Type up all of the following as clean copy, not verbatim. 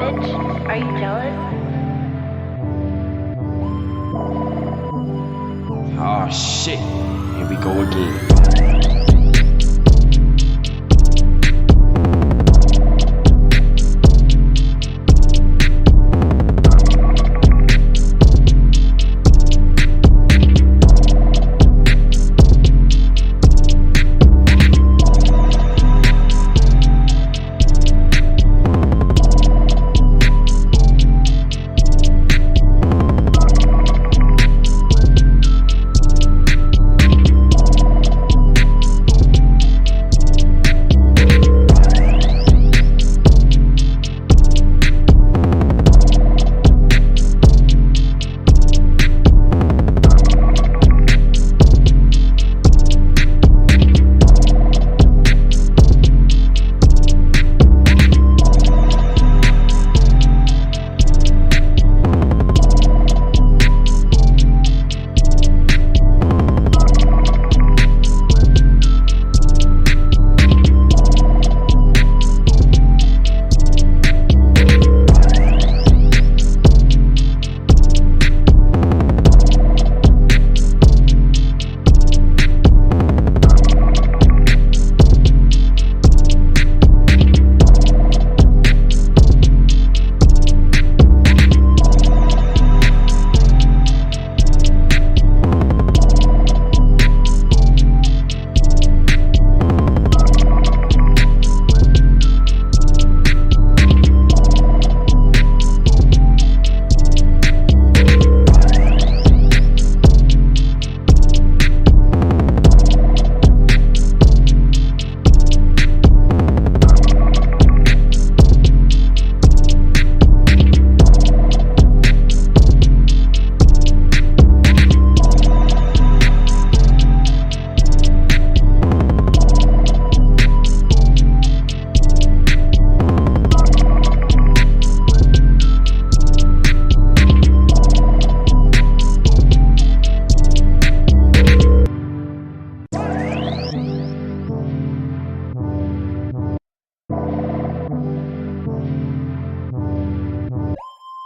Bitch, are you jealous? Oh shit, here we go again.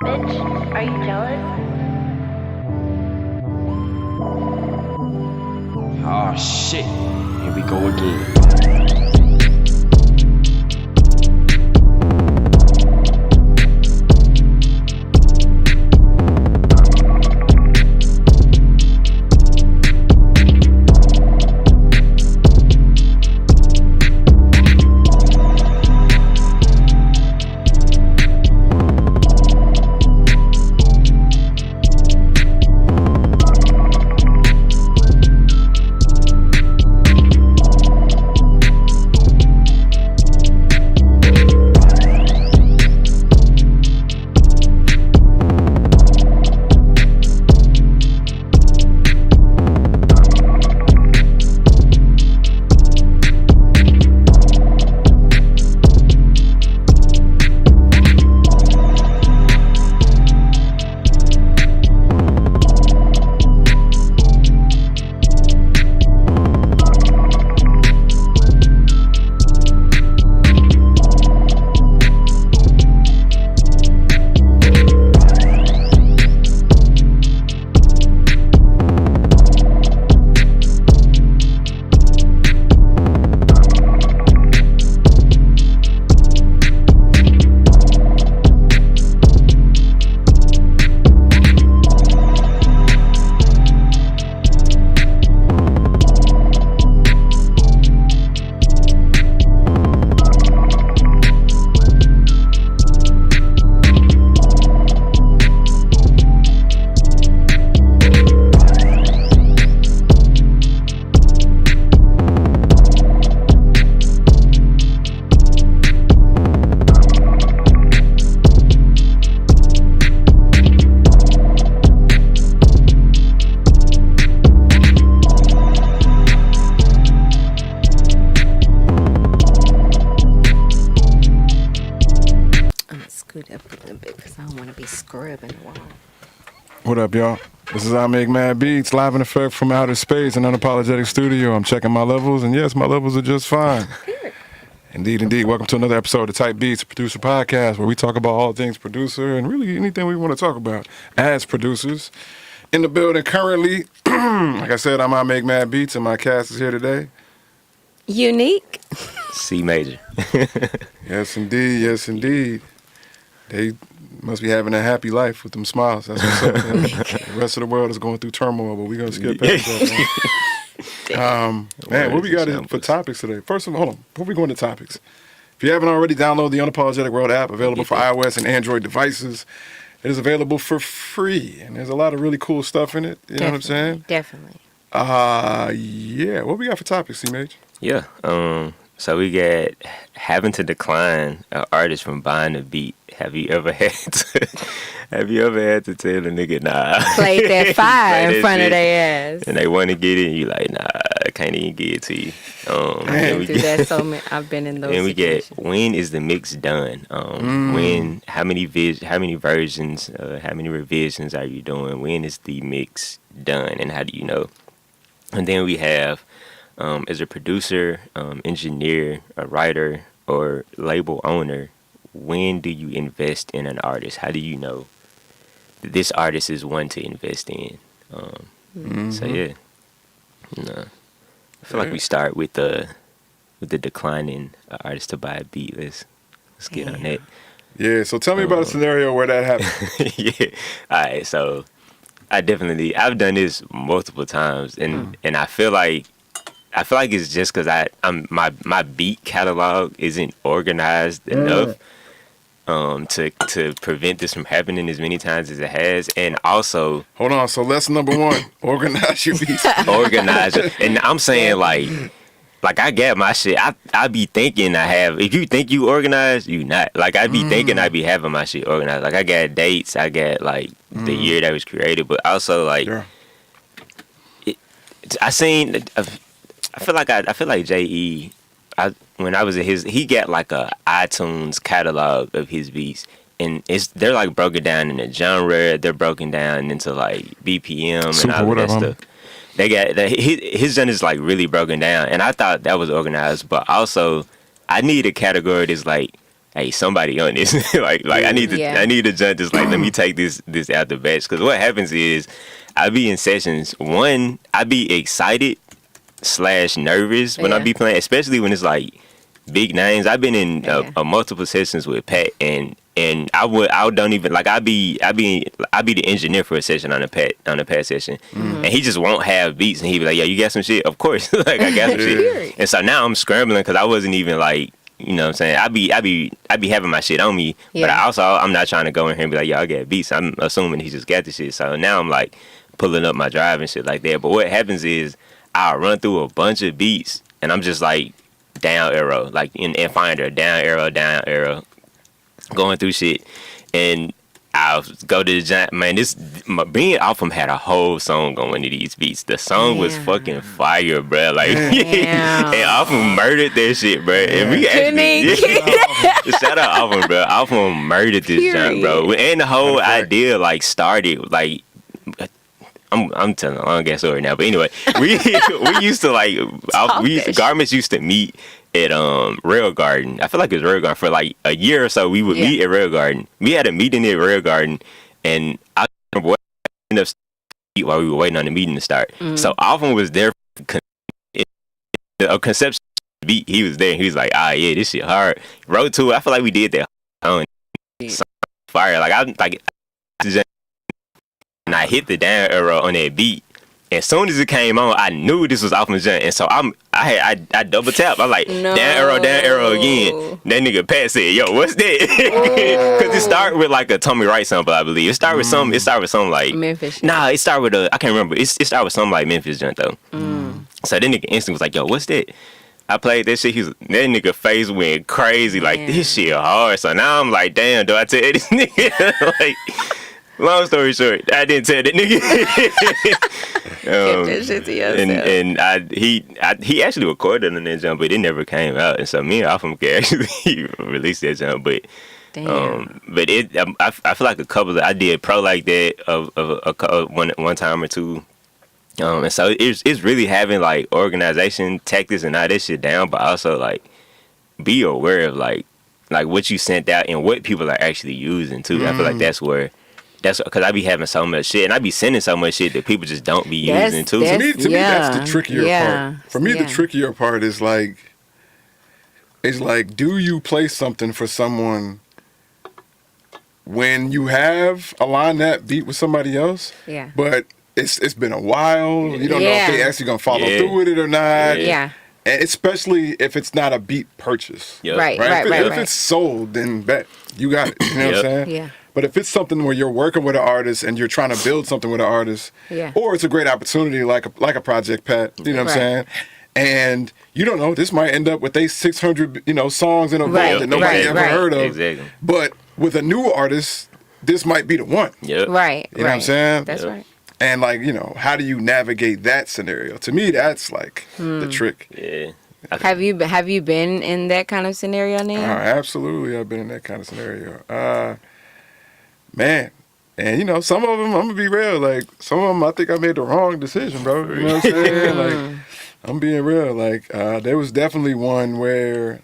Bitch, are you jealous? Oh shit, here we go again. Scoot up a little bit because I don't want to be scrubbing the wall. What up, y'all? This is I Make Mad Beats, live in effect from outer space, an unapologetic studio. I'm checking my levels, and yes, my levels are just fine. Indeed, indeed. Welcome to another episode of Type Beats, a producer podcast, where we talk about all things producer and really anything we want to talk about as producers. In the building currently, like I said, I'm I Make Mad Beats, and my cast is here today. Unique. C major. Yes, indeed. Yes, indeed. They must be having a happy life with them smiles. That's what's up. Man. The rest of the world is going through turmoil, but we're going to skip past that. Man, what we got for topics today? First of all, hold on. Before we go into topics, if you haven't already, download the Unapologetic World app, available for iOS and Android devices. It is available for free, and there's a lot of really cool stuff in it. You know what I'm saying? Definitely. Yeah. What we got for topics, C-Mage? Yeah. So we got having to decline an artist from buying a beat. Have you ever had to tell a nigga, nah? Played that fire Play in front that of shit, their ass. and they want to get it, and you like, nah, I can't even get it to you. I've been through that so many. I've been in those And we get, situations. when is the mix done? When, how many versions, how many revisions are you doing? When is the mix done, and how do you know? And then we have, as a producer, engineer, a writer, or label owner, when do you invest in an artist? How do you know that this artist is one to invest in? So yeah, I feel like we start with the declining artist to buy a beat. Let's get on that. Yeah, so tell me about a scenario where that happened. Yeah. All right. So I've done this multiple times, and I feel like it's just because my beat catalog isn't organized enough to prevent this from happening as many times as it has, and also Hold on, so lesson number one, organize your beats. organize it. And I'm saying like I got my shit. I be thinking I have. If you think you organized, you not. Like I be thinking I be having my shit organized. Like I got dates. I got like the year that was created, but also like I feel like J.E. When I was at he got like a iTunes catalog of his beats, and they're like broken down in a genre. They're broken down into like BPM Super, and all of that whatever. stuff. They got his genre is like really broken down, and I thought that was organized. But also, I need a category that's like, hey, somebody on this. like I need to jump this. Like, let me take this out the batch, because what happens is I be in sessions. One, I be excited / nervous when I be playing, especially when it's like big names. I've been in multiple sessions with Pat, and I don't even like I be the engineer for a session on a Pat session, and he just won't have beats, and he be like, yeah, you got some shit? Of course. Like I got some shit. And so now I'm scrambling because I wasn't even like, you know what I'm saying, I be having my shit on me, but I'm not trying to go in here and be like, yo, I got beats. I'm assuming he just got the shit. So now I'm like pulling up my drive and shit like that. But what happens is I'll run through a bunch of beats, and I'm just like down arrow, like in Finder, down arrow, going through shit, and I'll go to the giant. Man, being off him had a whole song going to these beats. The song was fucking fire, bro. Like, and off him murdered that shit, bro. And we actually, shout out off him, bro. Off him murdered this junk, bro. And the whole idea like started like. I'm telling a long ass story now, but anyway, we used to like Garments used to meet at Rail Garden. I feel like it was Rail Garden for like a year or so. We would meet at Rail Garden. We had a meeting at Rail Garden, and I remember what ended up while we were waiting on the meeting to start. So Alvin was there for a conception beat. He was there. He was like, yeah, this shit hard. Wrote to it. I feel like we did that on fire. Like and I hit the down arrow on that beat. As soon as it came on, I knew this was off my jump, and so I double tap. I like down arrow again. That nigga Pat said, "Yo, what's that?" Because it started with like a Tommy Wright sample, I believe. It started with some. It started with something like Memphis. Nah, it started with I can't remember. It started with something like Memphis jump though. So that nigga instantly was like, "Yo, what's that?" I played that shit. That nigga face went crazy. Like this shit hard. So now I'm like, damn, do I tell this nigga? Like. Long story short, I didn't tell that nigga. Kept that shit to yourself. And he actually recorded on that jump, but it never came out. And so me and Alpha could actually release that jump, but but I feel like a couple of I did pro like that of one time or two. And so it's really having like organization, tactics, and all that shit down, but also like be aware of like what you sent out and what people are actually using too. I feel like that's because I be having so much shit and I be sending so much shit that people just don't be using too. To me, that's the trickier part. For me, the trickier part is like, do you play something for someone when you have aligned that beat with somebody else? Yeah. But it's been a while. You don't know if they actually gonna follow through with it or not. Yeah. And especially if it's not a beat purchase. Yep. Right. If it's sold, then you got it. You know what I'm saying? Yeah. But if it's something where you're working with an artist and you're trying to build something with an artist, or it's a great opportunity like a Project Pat, you know what I'm saying? And you don't know, this might end up with 600, songs in a vault that nobody ever heard of. Exactly. But with a new artist, this might be the one. Yep. Right. You know what I'm saying? That's right. And like, how do you navigate that scenario? To me, that's like the trick. Yeah. Have you been in that kind of scenario now? Absolutely, I've been in that kind of scenario. Man, and some of them, I'm gonna be real. Like some of them, I think I made the wrong decision, bro. You know what I'm saying? Like I'm being real. Like there was definitely one where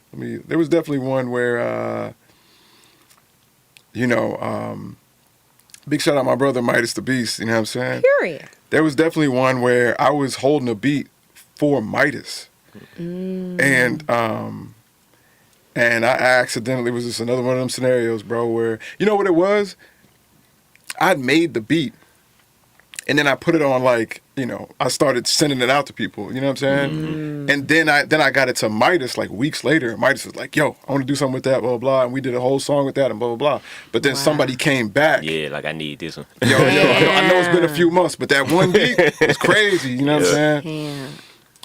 big shout out my brother Midas the Beast. You know what I'm saying? Period. There was definitely one where I was holding a beat for Midas, and I accidentally was just another one of them scenarios, bro. Where you know what it was? I'd made the beat, and then I put it on I started sending it out to people. You know what I'm saying? And then I got it to Midas like weeks later. Midas was like, "Yo, I want to do something with that, blah blah blah," and we did a whole song with that and blah blah blah. But then somebody came back. Yeah, like I need this one. Yo, I know it's been a few months, but that one beat was crazy. You know what I'm saying? Yeah.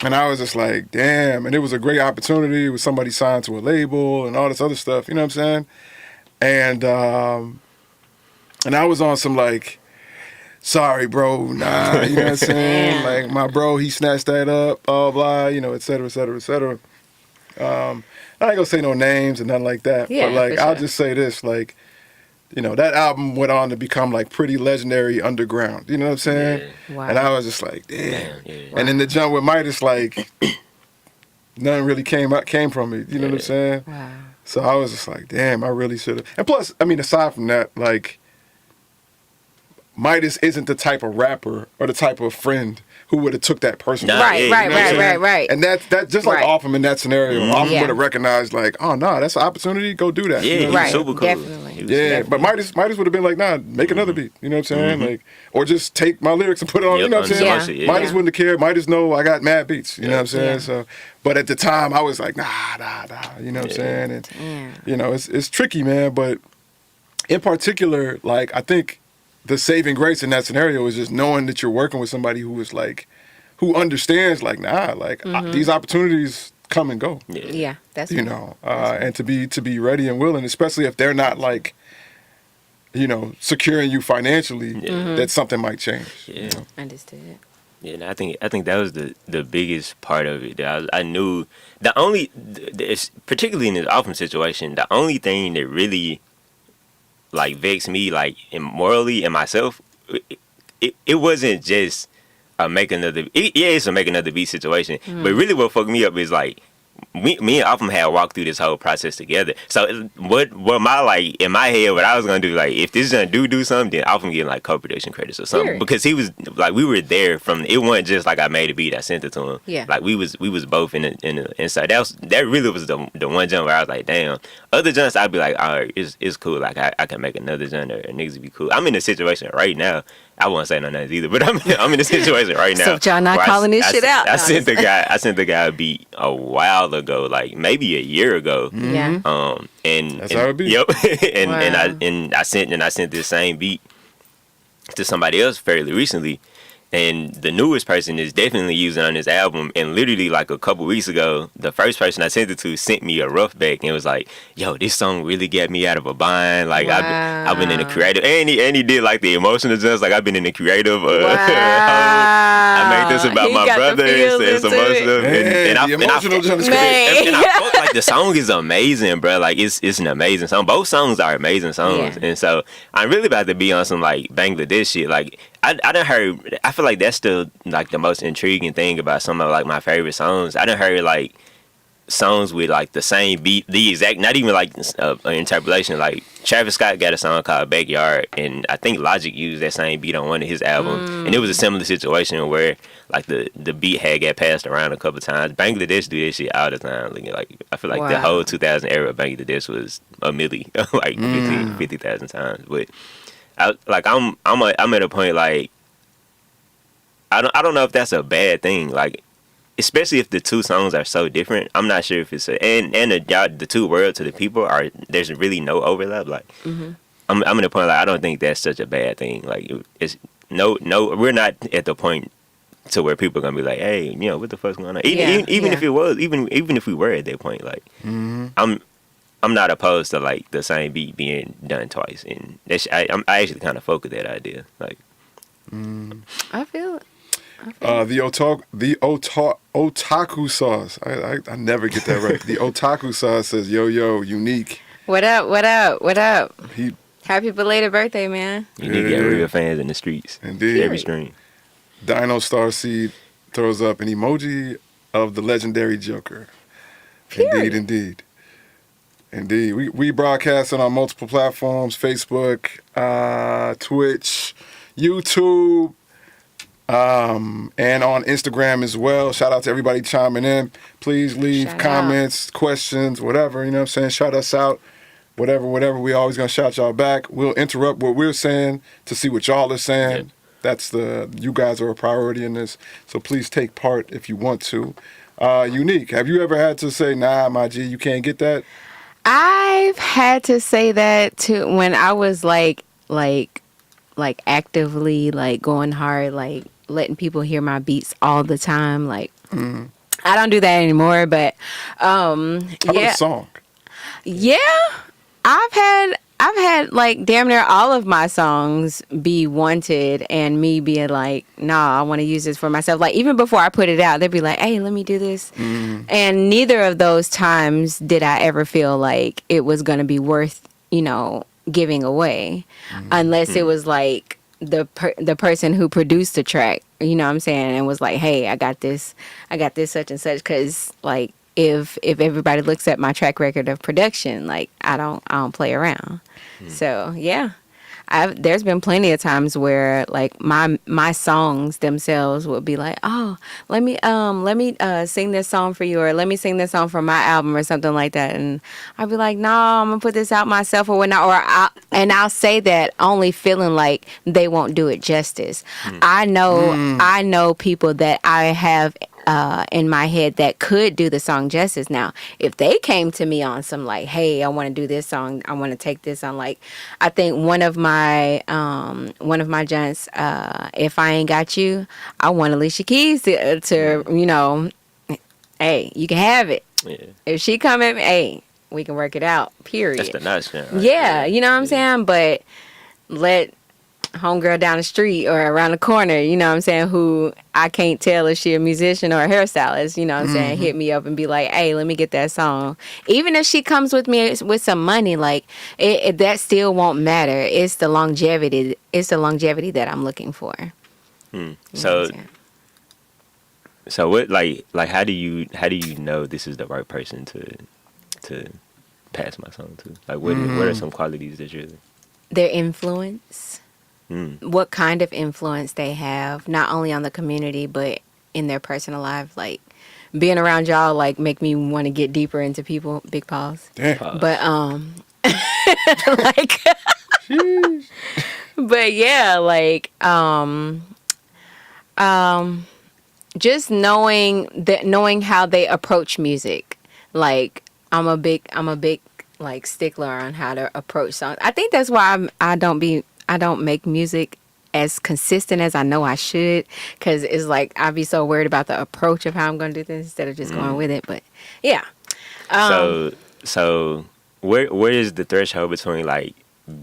And I was just like, damn. And it was a great opportunity. It was somebody signed to a label and all this other stuff. You know what I'm saying? And I was on some like, sorry, bro, nah. You know what I'm saying? Like my bro, he snatched that up, blah, blah, et cetera, et cetera, et cetera. I ain't gonna say no names and nothing like that. Yeah, but like, for sure. I'll just say this, like, that album went on to become like pretty legendary underground. You know what I'm saying? Yeah. Wow. And I was just like, damn. Yeah. And then the jump with Midas, like, nothing really came from it. You know what I'm saying? Wow. So I was just like, damn, I really should have. And plus, I mean, aside from that, like, Midas isn't the type of rapper or the type of friend who would have took that person. Nah, Right. And that just like Off him in that scenario, Off him would have recognized like, oh no, that's an opportunity. Go do that. Yeah, You know he what I'm was saying? super cool. Definitely. Yeah, but Midas would have been like, nah, make another beat. You know what I'm saying? Like, or just take my lyrics and put it on. You know what I'm saying? Yeah. Midas wouldn't have cared. Midas know I got mad beats. You know what I'm saying? Yeah. So, but at the time, I was like, nah. You know what I'm saying? And it's tricky, man. But in particular, like I think the saving grace in that scenario is just knowing that you're working with somebody who is like, who understands like, nah, like these opportunities come and go. Yeah, that's And to be ready and willing, especially if they're not like, securing you financially, that something might change. Yeah. Understood. Yeah, and I think that was the biggest part of it. That I knew particularly in this Off him situation, the only thing that really like vexed me, like morally and myself, it wasn't just it's a make another beat situation. But really, what fucked me up is like me and Off him had walked through this whole process together. So what my like in my head, what I was gonna do, like if this gonna do something, then Off him getting like co-production credits or something. Sure. Because he was like, we were there from. It wasn't just like I made a beat, I sent it to him. Yeah. Like we was both in the inside. That really was the one jump where I was like, damn. Other jumps I'd be like, all right, it's cool. Like I can make another jump or niggas would be cool. I'm in a situation right now. I won't say no names either, but I'm in a situation right now. So y'all not calling this shit out. I sent the guy a beat a while ago, like maybe a year ago. Yeah. And That's how it be. Yep. Wow. and I sent this same beat to somebody else fairly recently. And the newest person is definitely using on this album. And literally like a couple weeks ago, the first person I sent it to sent me a rough back and was like, yo, this song really got me out of a bind. Like I've been in the creative, and he did like the emotional just like I've been in the creative. I made this about my brother and some other stuff. And I felt like the song is amazing, bro. Like it's an amazing song. Both songs are amazing songs. Yeah. And so I'm really about to be on some like Bangladesh shit. Like I done heard. I feel like that's still like the most intriguing thing about some of like my favorite songs. I done heard like songs with like the same beat, the exact, not even like an interpolation. Like Travis Scott got a song called Backyard, and I think Logic used that same beat on one of his albums, and it was a similar situation where like the beat had got passed around a couple times. Bangladesh do this shit all the time. Like I feel like the whole 2000 era of Bangladesh was a milli, like 50,000 times. But I'm at a point like I don't know if that's a bad thing. Like, especially if the two songs are so different, I'm not sure if it's and the two worlds to the people are, there's really no overlap. Like, I'm at a point like I don't think that's such a bad thing. Like, it's no, we're not at the point to where people are gonna be like, hey, what the fuck's going on? Even if it was, even if we were at that point, like, I'm not opposed to like the same beat being done twice, and I actually kind of fuck with that idea. Like, I feel it. The otaku sauce. I never get that right. The otaku sauce says, "Yo, Unique." What up? What up? What up? Happy belated birthday, man. Unique got real fans in the streets. Indeed. Every stream. Dino Starseed throws up an emoji of the legendary Joker. Period. Indeed. We broadcasting on multiple platforms: Facebook, Twitch, YouTube. And on Instagram as well. Shout out to everybody chiming in. Please leave comments, questions, whatever, you know what I'm saying? Shout us out. Whatever. We always gonna shout y'all back. We'll interrupt what we're saying to see what y'all are saying. Yeah. You guys are a priority in this. So please take part if you want to. Unique, have you ever had to say, nah, my G, you can't get that? I've had to say that too when I was like actively like going hard, like letting people hear my beats all the time. Like, I don't do that anymore, but How about a song? Yeah. I've had like damn near all of my songs be wanted and me being like, nah, I want to use this for myself. Like, even before I put it out, they'd be like, hey, let me do this. And neither of those times did I ever feel like it was going to be worth, giving away, unless it was like the person who produced the track, you know what I'm saying, and was like, hey, I got this such and such, because like if everybody looks at my track record of production, like I don't play around. So yeah, there's been plenty of times where like my songs themselves would be like, oh, let me sing this song for you, or let me sing this song for my album or something like that, and I'd be like, no, I'm gonna put this out myself or whatnot, I'll say that only feeling like they won't do it justice. I know people that I have in my head that could do the song justice. Now, if they came to me on some like, hey, I want to do this song, I want to take this on, like, I think one of my joints, If I Ain't Got You, I want Alicia Keys to hey, you can have it. Yeah. If she come at me, hey, we can work it out, period. That's the nice kind. Right? Yeah, you know what I'm saying? But let homegirl down the street or around the corner, you know what I'm saying, who I can't tell if she a musician or a hairstylist, you know what I'm saying, hit me up and be like, hey, let me get that song. Even if she comes with me with some money, like that still won't matter. It's the longevity that I'm looking for. So what, like how do you know this is the right person to pass my song to? Like what are some qualities that you're... Their influence. What kind of influence they have, not only on the community but in their personal life. Like, being around y'all like make me want to get deeper into people. Big pause. Damn. But like but yeah, like just knowing how they approach music. Like, I'm a big like stickler on how to approach songs. I think that's why I don't make music as consistent as I know I should, because it's like I'd be so worried about the approach of how I'm going to do this instead of just going with it. But yeah. So where is the threshold between, like, all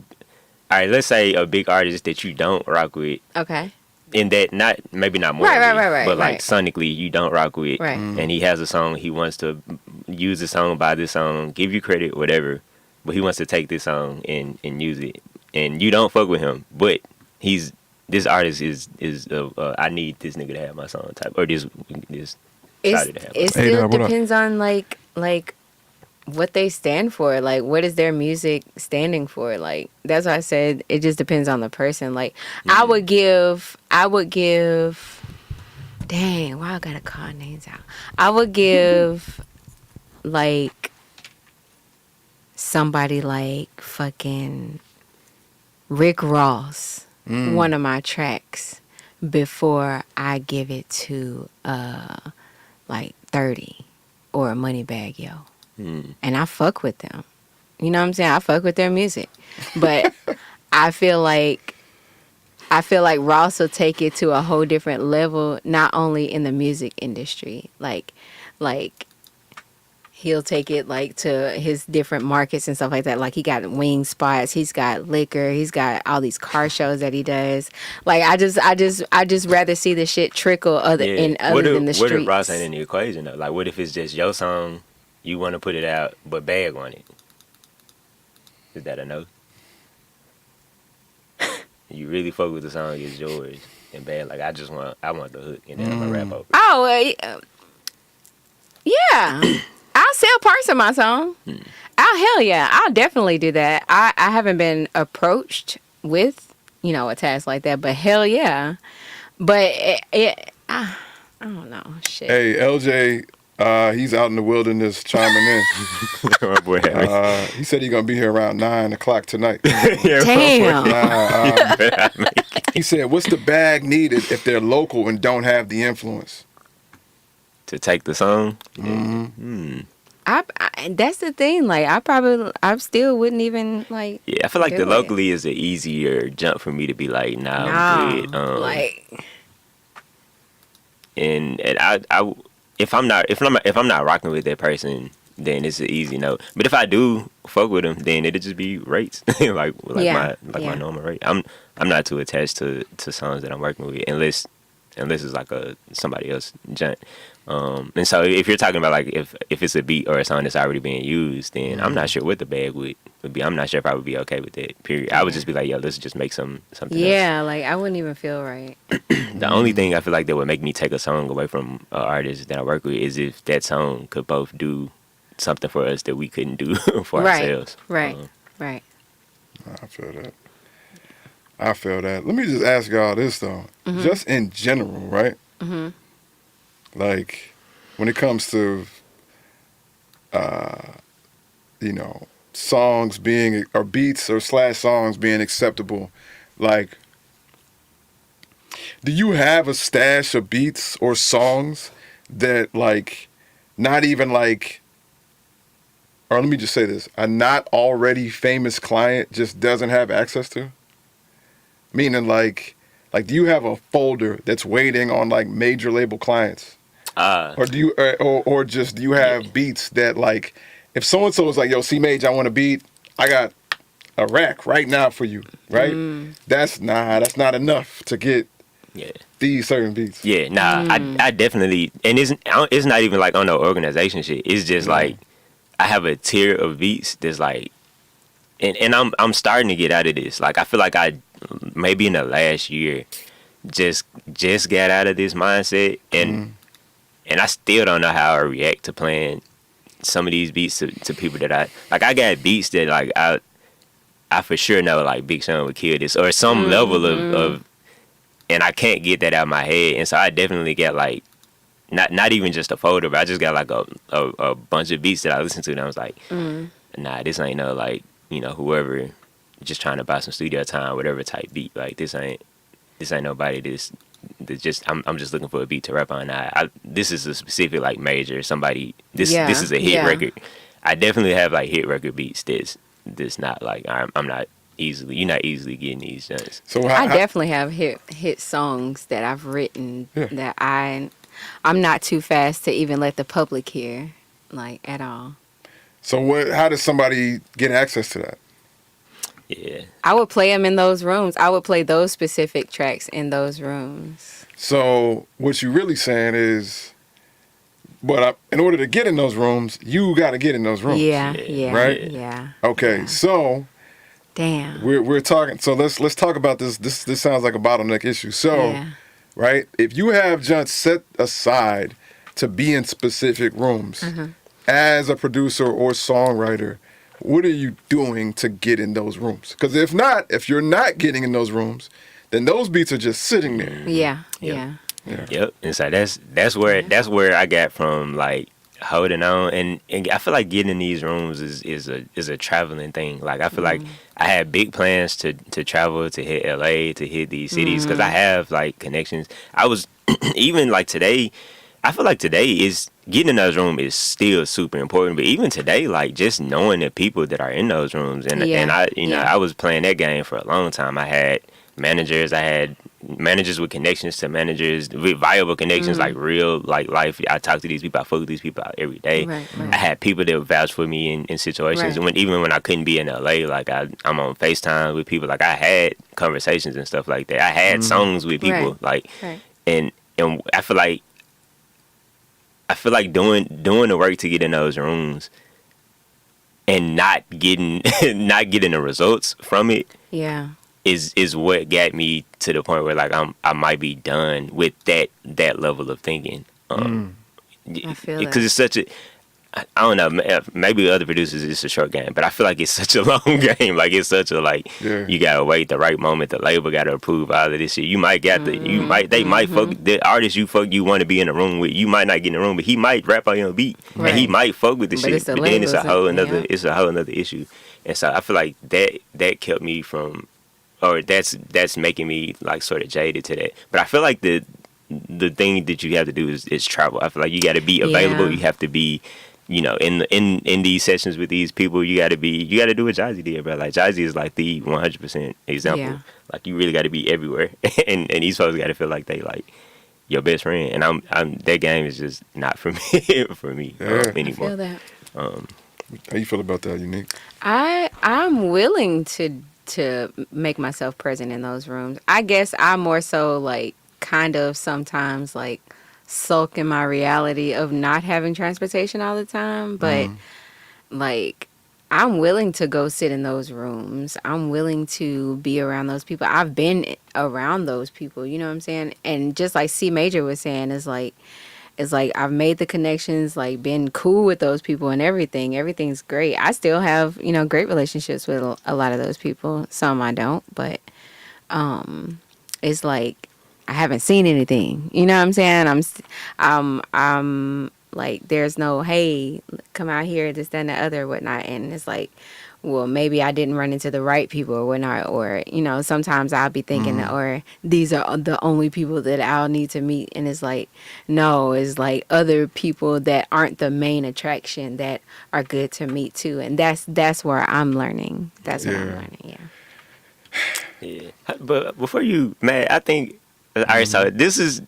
right, let's say a big artist that you don't rock with. Okay. In that, maybe not more, right, but like sonically you don't rock with, right. And he has a song, he wants to use the song, buy this song, give you credit, whatever, but he wants to take this song and use it, and you don't fuck with him, but this artist is I need this nigga to have my song type, or this it still depends on like like what they stand for. Like, what is their music standing for? Like, that's why I said it just depends on the person. Like, I would give. Dang, why I gotta call names out? I would give like somebody like fucking Rick Ross one of my tracks before I give it to like 30 or a Moneybagg Yo. And I fuck with them. You know what I'm saying? I fuck with their music. But I feel like Ross will take it to a whole different level, not only in the music industry. Like he'll take it like to his different markets and stuff like that. Like he got wing spots, he's got liquor, he's got all these car shows that he does. Like I just rather see the shit trickle other than the streets. What if Ross ain't in the equation though? Like what if it's just your song, you want to put it out, but Bag on it? Is that a no? You really fuck with the song, it's yours, and Bad like I want the hook, and then I'm gonna rap over it. Oh, yeah. I'll sell parts of my song. Hell yeah, I'll definitely do that. I haven't been approached with a task like that, but hell yeah. But I don't know, shit. Hey, LJ. He's out in the wilderness chiming in. Oh, boy, he said he's gonna be here around 9:00 tonight. Damn. He said, "What's the bag needed if they're local and don't have the influence to take the song?" I that's the thing. Like I still wouldn't even like. Yeah, I feel like the locally is an easier jump for me to be like, nah, I'm good. And I if I'm not rocking with that person, then it's an easy no. But if I do fuck with them, then it'll just be rates, my normal rate. I'm not too attached to songs that I'm working with unless it's like somebody else junk. And so if you're talking about like if it's a beat or a song that's already being used, then I'm not sure what the bag would be. I'm not sure if I would be okay with that. Period. I would just be like, yo, let's just make something else. Yeah, like I wouldn't even feel right. The only thing I feel like that would make me take a song away from an artist that I work with is if that song could both do something for us that we couldn't do for ourselves. Right. I feel that. Let me just ask y'all this though. Just in general, right? Like when it comes to songs being or beats or / songs being acceptable, like do you have a stash of beats or songs that like not even like, or let me just say this, a not already famous client just doesn't have access to? Meaning like do you have a folder that's waiting on like major label clients? Or do you or just do you have beats that like if so and so is like, yo, C-Mage, I want a beat, I got a rack right now for you, right? That's not enough to get these certain beats. Yeah, nah, I definitely, and it's not even like on no organization shit. It's just like I have a tier of beats that's like, and I'm starting to get out of this. Like I feel like I maybe in the last year just got out of this mindset, and I still don't know how I react to playing some of these beats to people that I got beats that like I for sure know like Big Sean would kill this or some level of and I can't get that out of my head, and so I definitely got like not even just a folder, but I just got like a bunch of beats that I listened to, and I was like, nah, this ain't no like whoever just trying to buy some studio time, whatever type beat. Like this ain't nobody. This just I'm just looking for a beat to rap on. This is a specific like major somebody. This is a hit record. I definitely have like hit record beats. This not like I'm not easily. You're not easily getting these things. So I definitely have hit songs that I've written that I'm not too fast to even let the public hear like at all. So how does somebody get access to that? Yeah, I would play them in those rooms. I would play those specific tracks in those rooms. So what you're really saying is, in order to get in those rooms, you got to get in those rooms. Yeah. Right? Yeah. Okay, yeah. So damn, we're talking. So let's talk about this. This sounds like a bottleneck issue. So, right, if you have just set aside to be in specific rooms, as a producer or songwriter, what are you doing to get in those rooms? Because if you're not getting in those rooms, then those beats are just sitting there. Yeah. Yep. Yeah. Yep. And so that's where I got from, like, holding on, and I feel like getting in these rooms is a traveling thing. Like, I feel like I had big plans to travel, to hit LA, to hit these cities, because I have, like, connections. I was even, like, today, I feel like today is getting in those rooms is still super important. But even today, like, just knowing the people that are in those rooms, and I I was playing that game for a long time. I had managers with connections to managers with viable connections, like real, like, life. I talk to these people, I fuck with these people out every day. Right. I had people that would vouch for me in situations, and even when I couldn't be in LA, like, I'm on FaceTime with people. Like, I had conversations and stuff like that. I had songs with people, like, and I feel like doing the work to get in those rooms and not getting the results from it. Yeah. Is what got me to the point where, like, I might be done with that level of thinking. I feel that. Because it's such a, I don't know, maybe other producers it's a short game, but I feel like it's such a long game. Like, it's such a, like, you gotta wait the right moment. The label gotta approve all of this shit. You might fuck the artist you want to be in a room with. You might not get in the room, but he might rap on your beat, and he might fuck with the shit. But then it's a whole another issue. And so I feel like that kept me from, or that's making me, like, sort of jaded to that. But I feel like the thing that you have to do is travel. I feel like you got to be available. You have to be, in these sessions with these people. You got to do what Jazzy did, bro. Like, Jazzy is, like, the 100% example. Yeah. Like, you really got to be everywhere, and these folks got to feel like they, like, your best friend. And I'm that game is just not for me anymore. I feel that. How you feel about that, Unique? I'm willing to make myself present in those rooms. I guess I more so, like, kind of sometimes, like, sulk in my reality of not having transportation all the time, but like, I'm willing to go sit in those rooms. I'm willing to be around those people. I've been around those people, you know what I'm saying? And just like C Major was saying, it's like I've made the connections, like, been cool with those people and everything. Everything's great. I still have, great relationships with a lot of those people. Some I don't, but it's like I haven't seen anything. You know what I'm saying? I'm like, there's no, hey, come out here, this, that, and the other, whatnot. And it's like, well, maybe I didn't run into the right people or whatnot, or, sometimes I'll be thinking, or these are the only people that I'll need to meet. And it's like, no, it's like other people that aren't the main attraction that are good to meet too. And that's where I'm learning. That's what I'm learning. Yeah. But before you, Matt, I think, all right, so this is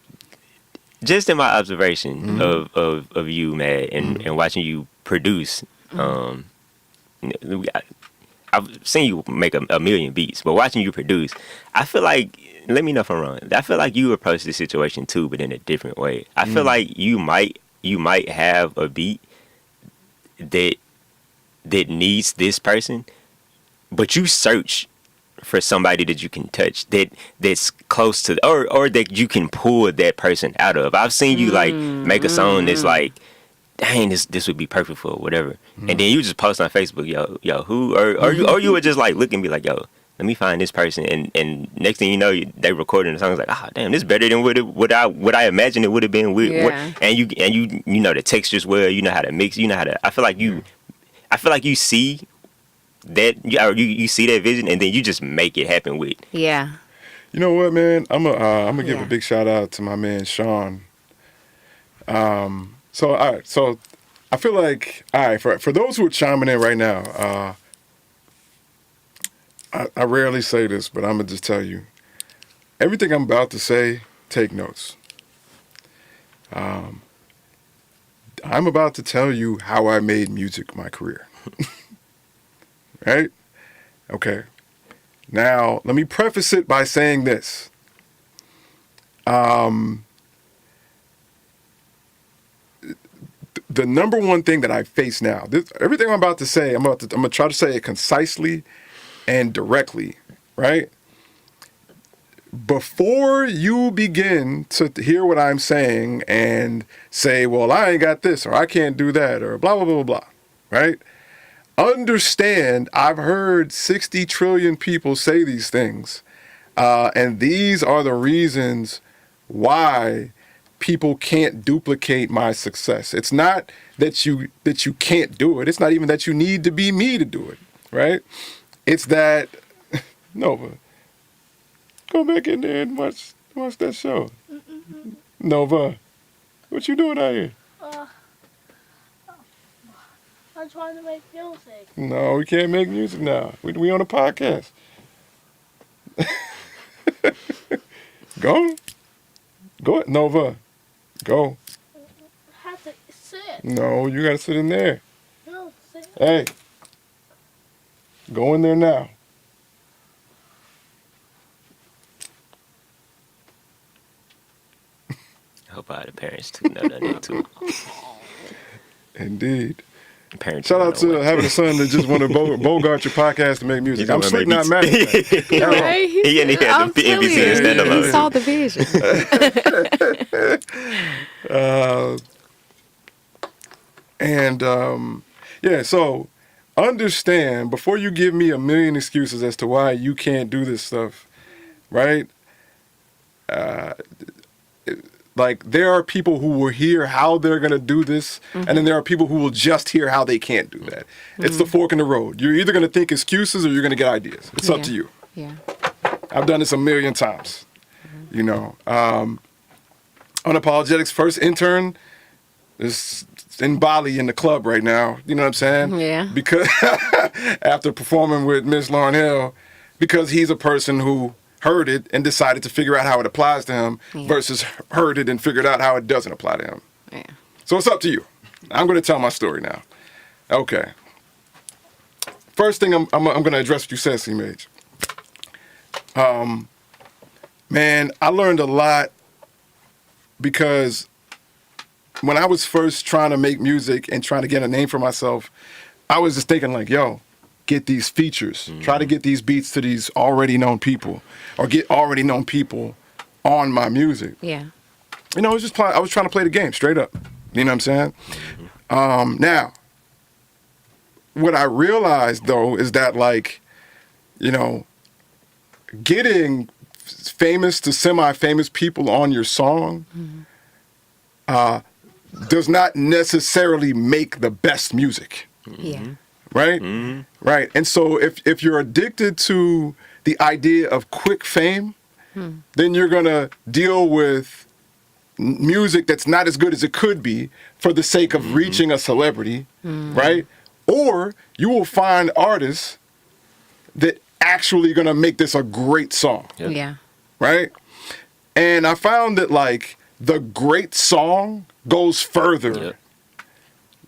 just in my observation of you, Matt, and watching you produce. I've seen you make a million beats, but watching you produce, I feel like, let me know if I'm wrong, I feel like you approach the situation too, but in a different way. I feel like you might have a beat that needs this person, but you search for somebody that you can touch, that's close to, or that you can pull that person out of. I've seen you, like, make a song that's like, dang, this would be perfect for whatever, and then you just post on Facebook, yo, who, or you would just, like, look and be like, yo, let me find this person, and next thing you know, they recording the song. It's like, oh damn, this better than what I imagined it would have been with. And you know the textures well, you know how to mix, you know how to. I feel like you see that, you see that vision, and then you just make it happen with. Yeah. You know what, man? I'm gonna give a big shout out to my man Sean. So I feel like, all right, for those who are chiming in right now, I rarely say this, but I'm gonna just tell you, everything I'm about to say, take notes. I'm about to tell you how I made music my career. Right? Okay. Now, let me preface it by saying this. The number one thing that I face now, everything I'm about to say, I'm gonna try to say it concisely and directly, right? before you begin to hear what I'm saying and say, well, I ain't got this, or I can't do that, or blah, blah, blah, blah, blah, right? Understand, I've heard 60 trillion people say these things, and these are the reasons why people can't duplicate my success. It's not that you can't do it. It's not even that you need to be me to do it, right? It's that, Nova, go back in there and watch that show. Nova, what you doing out here? I'm trying to make music. No, we can't make music now. We on a podcast. Go, Nova, go. I have to sit. No, you gotta sit in there. No, sit. Hey, go in there now. I hope I had parents too. No, that too. Indeed. Parents. Shout out to having a son that just want to bogart your podcast to make music. I'm slick not mad at that. At all. Right? He had the I'm NBC telling you, standalone. he saw the vision. Yeah, so understand, before you give me a million excuses as to why you can't do this stuff, right? Like, there are people who will hear how they're going to do this, and then there are people who will just hear how they can't do that. It's the fork in the road. You're either going to think excuses or you're going to get ideas. It's up to you. Yeah. I've done this a million times, you know. Unapologetics first intern is in Bali in the club right now. You know what I'm saying? Yeah. Because after performing with Miss Lauryn Hill, because he's a person who heard it and decided to figure out how it applies to him versus heard it and figured out how it doesn't apply to him. Yeah. So it's up to you. I'm going to tell my story now. Okay. First thing I'm going to address what you said, C-Mage. Man, I learned a lot because when I was first trying to make music and trying to get a name for myself, I was just thinking like, yo, get these features. Try to get these beats to these already known people, or get already known people on my music. Yeah. You know, I was trying to play the game straight up. You know what I'm saying? Now, what I realized though is that, like, you know, getting famous to semi-famous people on your song does not necessarily make the best music. Yeah. Right? Right. And so if you're addicted to the idea of quick fame, then you're going to deal with music that's not as good as it could be for the sake of reaching a celebrity, right? Or you will find artists that actually going to make this a great song, Yeah. right? And I found that, like, the great song goes further.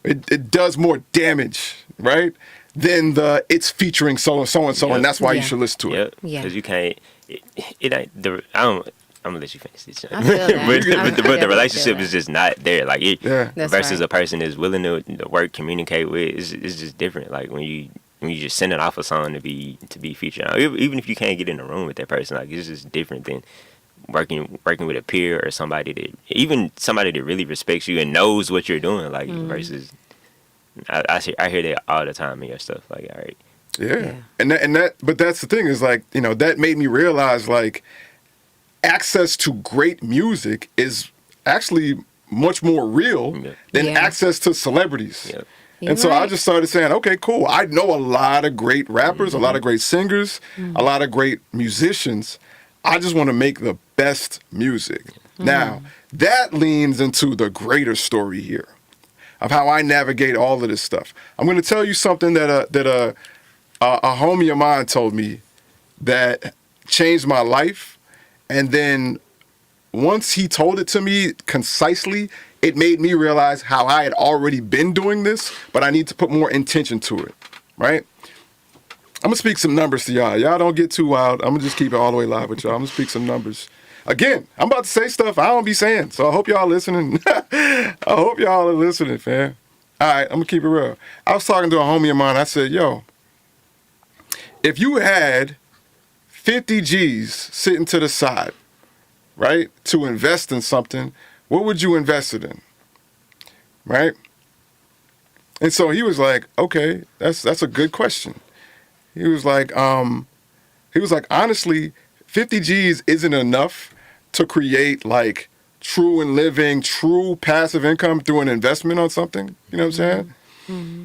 It does more damage, right? Than the it's featuring so and so, and that's why you should listen to it. Yeah. Because you can't. It ain't the. I'm gonna let you finish this. I feel that. but the relationship is just not there. Like it That's versus right. a person is willing to work, communicate with. It's just different. Like when you just send it off a song to be featured. Even if you can't get in the room with that person, like it's just different than working with a peer or somebody that really respects you and knows what you're doing. Like versus. I hear that all the time in your stuff. Like, all right. Yeah. And that, but that's the thing is, like, you know, that made me realize, like, access to great music is actually much more real than access to celebrities. And so I just started saying, okay, cool. I know a lot of great rappers, a lot of great singers, a lot of great musicians. I just want to make the best music. Now, that leans into the greater story here of how I navigate all of this stuff. I'm going to tell you something that a homie of mine told me that changed my life. And then once he told it to me concisely, it made me realize how I had already been doing this, but I need to put more intention to it, right? I'm going to speak some numbers to y'all. Y'all don't get too wild. I'm going to just keep it all the way live with y'all. I'm going to speak some numbers. Again, I'm about to say stuff I don't be saying, so I hope y'all listening. I hope y'all are listening, fam. All right, I'm going to keep it real. I was talking to a homie of mine. I said, yo, if you had 50 G's sitting to the side, right, to invest in something, what would you invest it in? Right? And so he was like, okay, that's a good question. He was like, honestly, 50 G's isn't enough to create like true and living, true passive income through an investment on something. You know what I'm saying? Mm-hmm.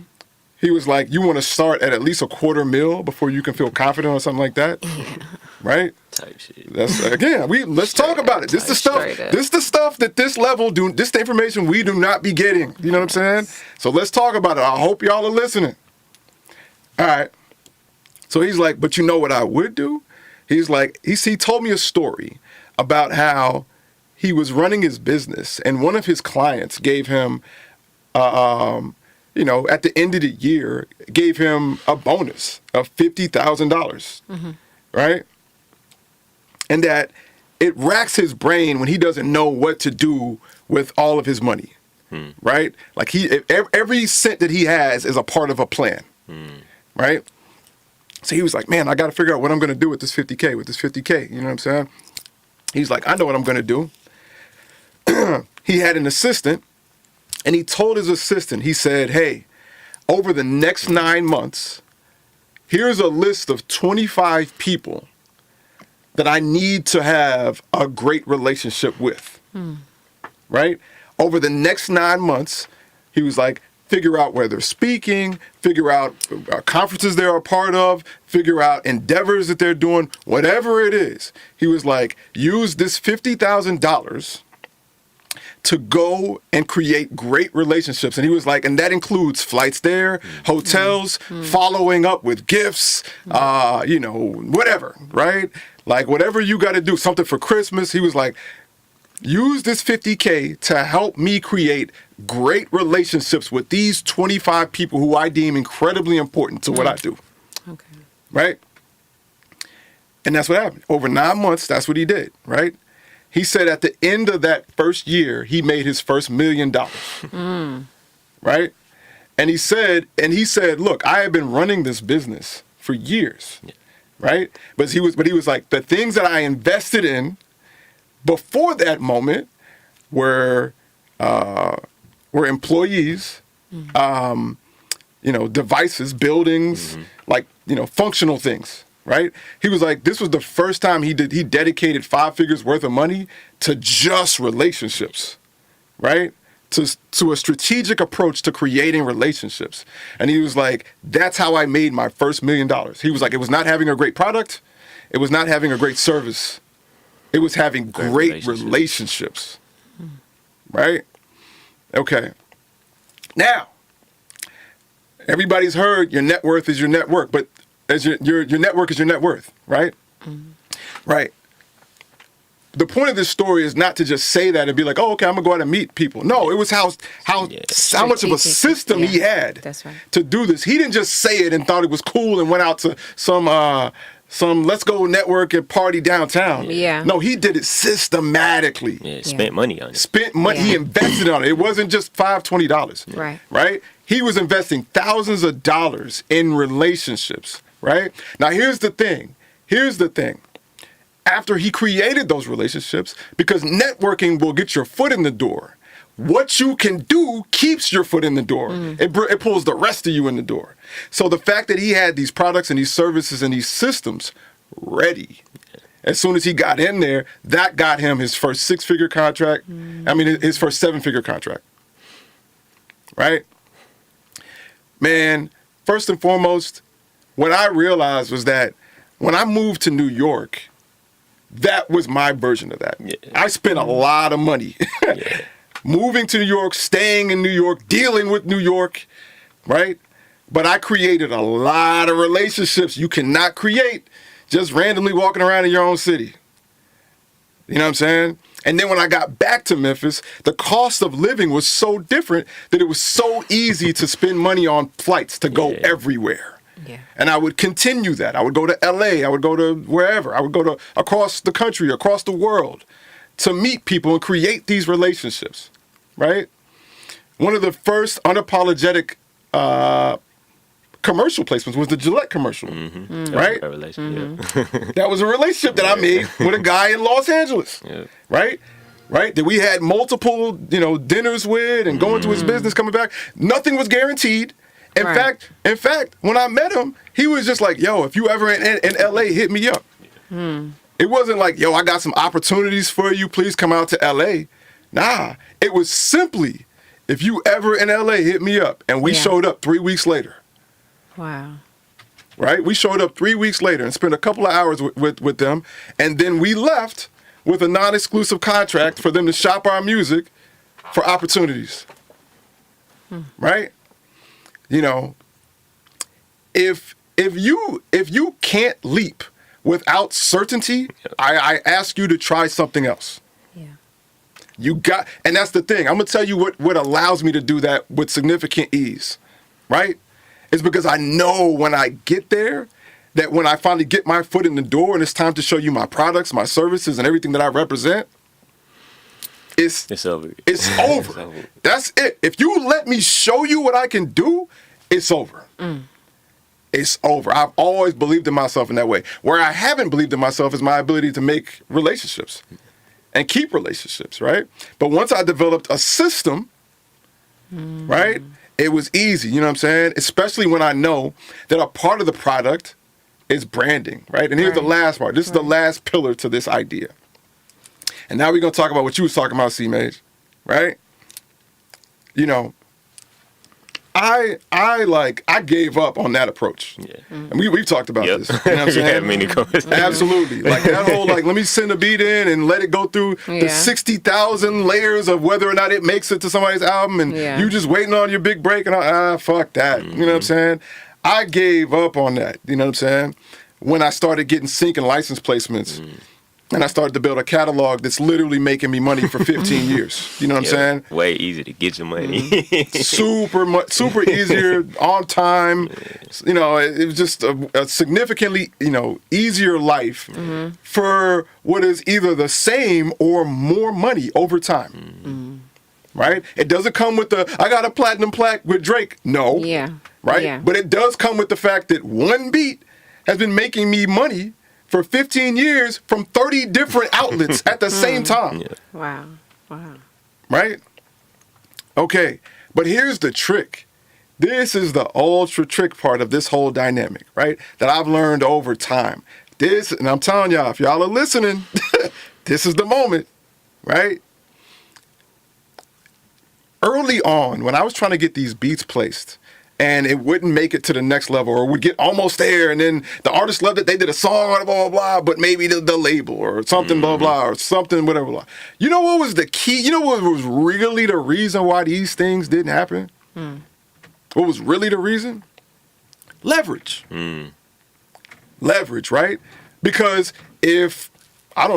He was like, you want to start at least $250,000 before you can feel confident on something like that, right? Type shit. That's again. Let's talk about it. This the stuff. This the stuff that this level do. This the information we do not be getting. You know what I'm saying? So let's talk about it. I hope y'all are listening. All right. So he's like, but you know what I would do? He's like, he told me a story about how he was running his business and one of his clients gave him, at the end of the year, gave him a bonus of $50,000, right? And that it racks his brain when he doesn't know what to do with all of his money, right? Like every cent that he has is a part of a plan, right? So he was like, man, I got to figure out what I'm going to do with this 50K, you know what I'm saying? He's like, I know what I'm going to do. He had an assistant, and he told his assistant, he said, hey, over the next 9 months, here's a list of 25 people that I need to have a great relationship with, right? Over the next 9 months, he was like, figure out where they're speaking, figure out conferences they're a part of, figure out endeavors that they're doing, whatever it is. He was like, use this $50,000 to go and create great relationships. And he was like, and that includes flights there, hotels, following up with gifts, whatever, right? Like whatever you got to do, something for Christmas. He was like, use this 50K to help me create great relationships with these 25 people who I deem incredibly important to what I do. Okay. Right? And that's what happened. Over 9 months, that's what he did, right? He said at the end of that first year, he made his first $1 million. Right? And he said, look, I have been running this business for years. Yeah. Right? But he was like, the things that I invested in before that moment were employees, devices, buildings, functional things, right? He was like, this was the first time he dedicated 5 figures worth of money to just relationships, right? To a strategic approach to creating relationships. And he was like, that's how I made my first $1 million. He was like, it was not having a great product. It was not having a great service. It was having great relationships. Right? Okay. Now, everybody's heard your net worth is your net worth, but as your network is your net worth, right? Right. The point of this story is not to just say that and be like, oh, okay, I'm gonna go out and meet people. No, it was how much of a system he had to do this. He didn't just say it and thought it was cool and went out to some let's go network and party downtown. Yeah. No, he did it systematically. Yeah, spent money on it. Spent money. Yeah. He invested on it. It wasn't just $5, $20. Right. Right? He was investing thousands of dollars in relationships. Right? Now, here's the thing. After he created those relationships, because networking will get your foot in the door, what you can do keeps your foot in the door. It pulls the rest of you in the door. So the fact that he had these products and these services and these systems ready, as soon as he got in there, that got him his first 6-figure contract. His first 7-figure contract. Right? Man, first and foremost, what I realized was that when I moved to New York, that was my version of that. Yeah. I spent a lot of money. Yeah. Moving to New York, staying in New York, dealing with New York, right? But I created a lot of relationships you cannot create just randomly walking around in your own city. You know what I'm saying? And then when I got back to Memphis, the cost of living was so different that it was so easy to spend money on flights to go everywhere. Yeah. And I would continue that. I would go to LA. I would go to wherever. I would go to across the country, across the world to meet people and create these relationships, right? One of the first unapologetic commercial placements was the Gillette commercial, right? A relationship. That was a relationship that I made with a guy in Los Angeles, Yeah. right? Right? That we had multiple, dinners with and going to his business, coming back. Nothing was guaranteed. In Right. fact, when I met him, he was just like, yo, if you ever in LA, hit me up. It wasn't like, yo, I got some opportunities for you. Please come out to LA. Nah, it was simply, if you ever in LA, hit me up. And we Yeah. showed up 3 weeks later. Wow. Right? We showed up 3 weeks later and spent a couple of hours with them. And then we left with a non-exclusive contract for them to shop our music for opportunities. Right? If you can't leap without certainty, I ask you to try something else. Yeah. And that's the thing. I'm gonna tell you what allows me to do that with significant ease, right? It's because I know when I get there, that when I finally get my foot in the door and it's time to show you my products, my services, and everything that I represent, it's over. It's over. over. That's it. If you let me show you what I can do, it's over. It's over. I've always believed in myself in that way. Where I haven't believed in myself is my ability to make relationships and keep relationships, right? But once I developed a system, right, it was easy, you know what I'm saying? Especially when I know that a part of the product is branding, right? And here's the Right. last part. This is the last pillar to this idea. And now we're going to talk about what you was talking about, C-Mage, right? I gave up on that approach. Yeah. And we've talked about Yep. this. You know what I'm We saying? had many conversations. Absolutely. Like that whole, let me send a beat in and let it go through the Yeah. 60,000 layers of whether or not it makes it to somebody's album and Yeah. you just waiting on your big break and fuck that. You know what I'm saying? I gave up on that. You know what I'm saying? When I started getting sync and license placements and I started to build a catalog that's literally making me money for 15 years. You know what I'm saying? Way easier to get your money. super easier, on time. It was just a significantly, easier life for what is either the same or more money over time. Right? It doesn't come with I got a platinum plaque with Drake. No. Yeah. Right? Yeah. But it does come with the fact that one beat has been making me money for 15 years from 30 different outlets at the same time. Yeah. Wow. Wow. Right? Okay, but here's the trick. This is the ultra trick part of this whole dynamic, right? That I've learned over time. And I'm telling y'all, if y'all are listening, this is the moment, right? Early on, when I was trying to get these beats placed, and it wouldn't make it to the next level, or would get almost there, and then the artist loved it, they did a song on it, blah, blah, blah, but maybe the label or something, blah, blah, or something, whatever, blah. You know what was the key? You know what was really the reason why these things didn't happen? What was really the reason? Leverage. Leverage, right? Because if I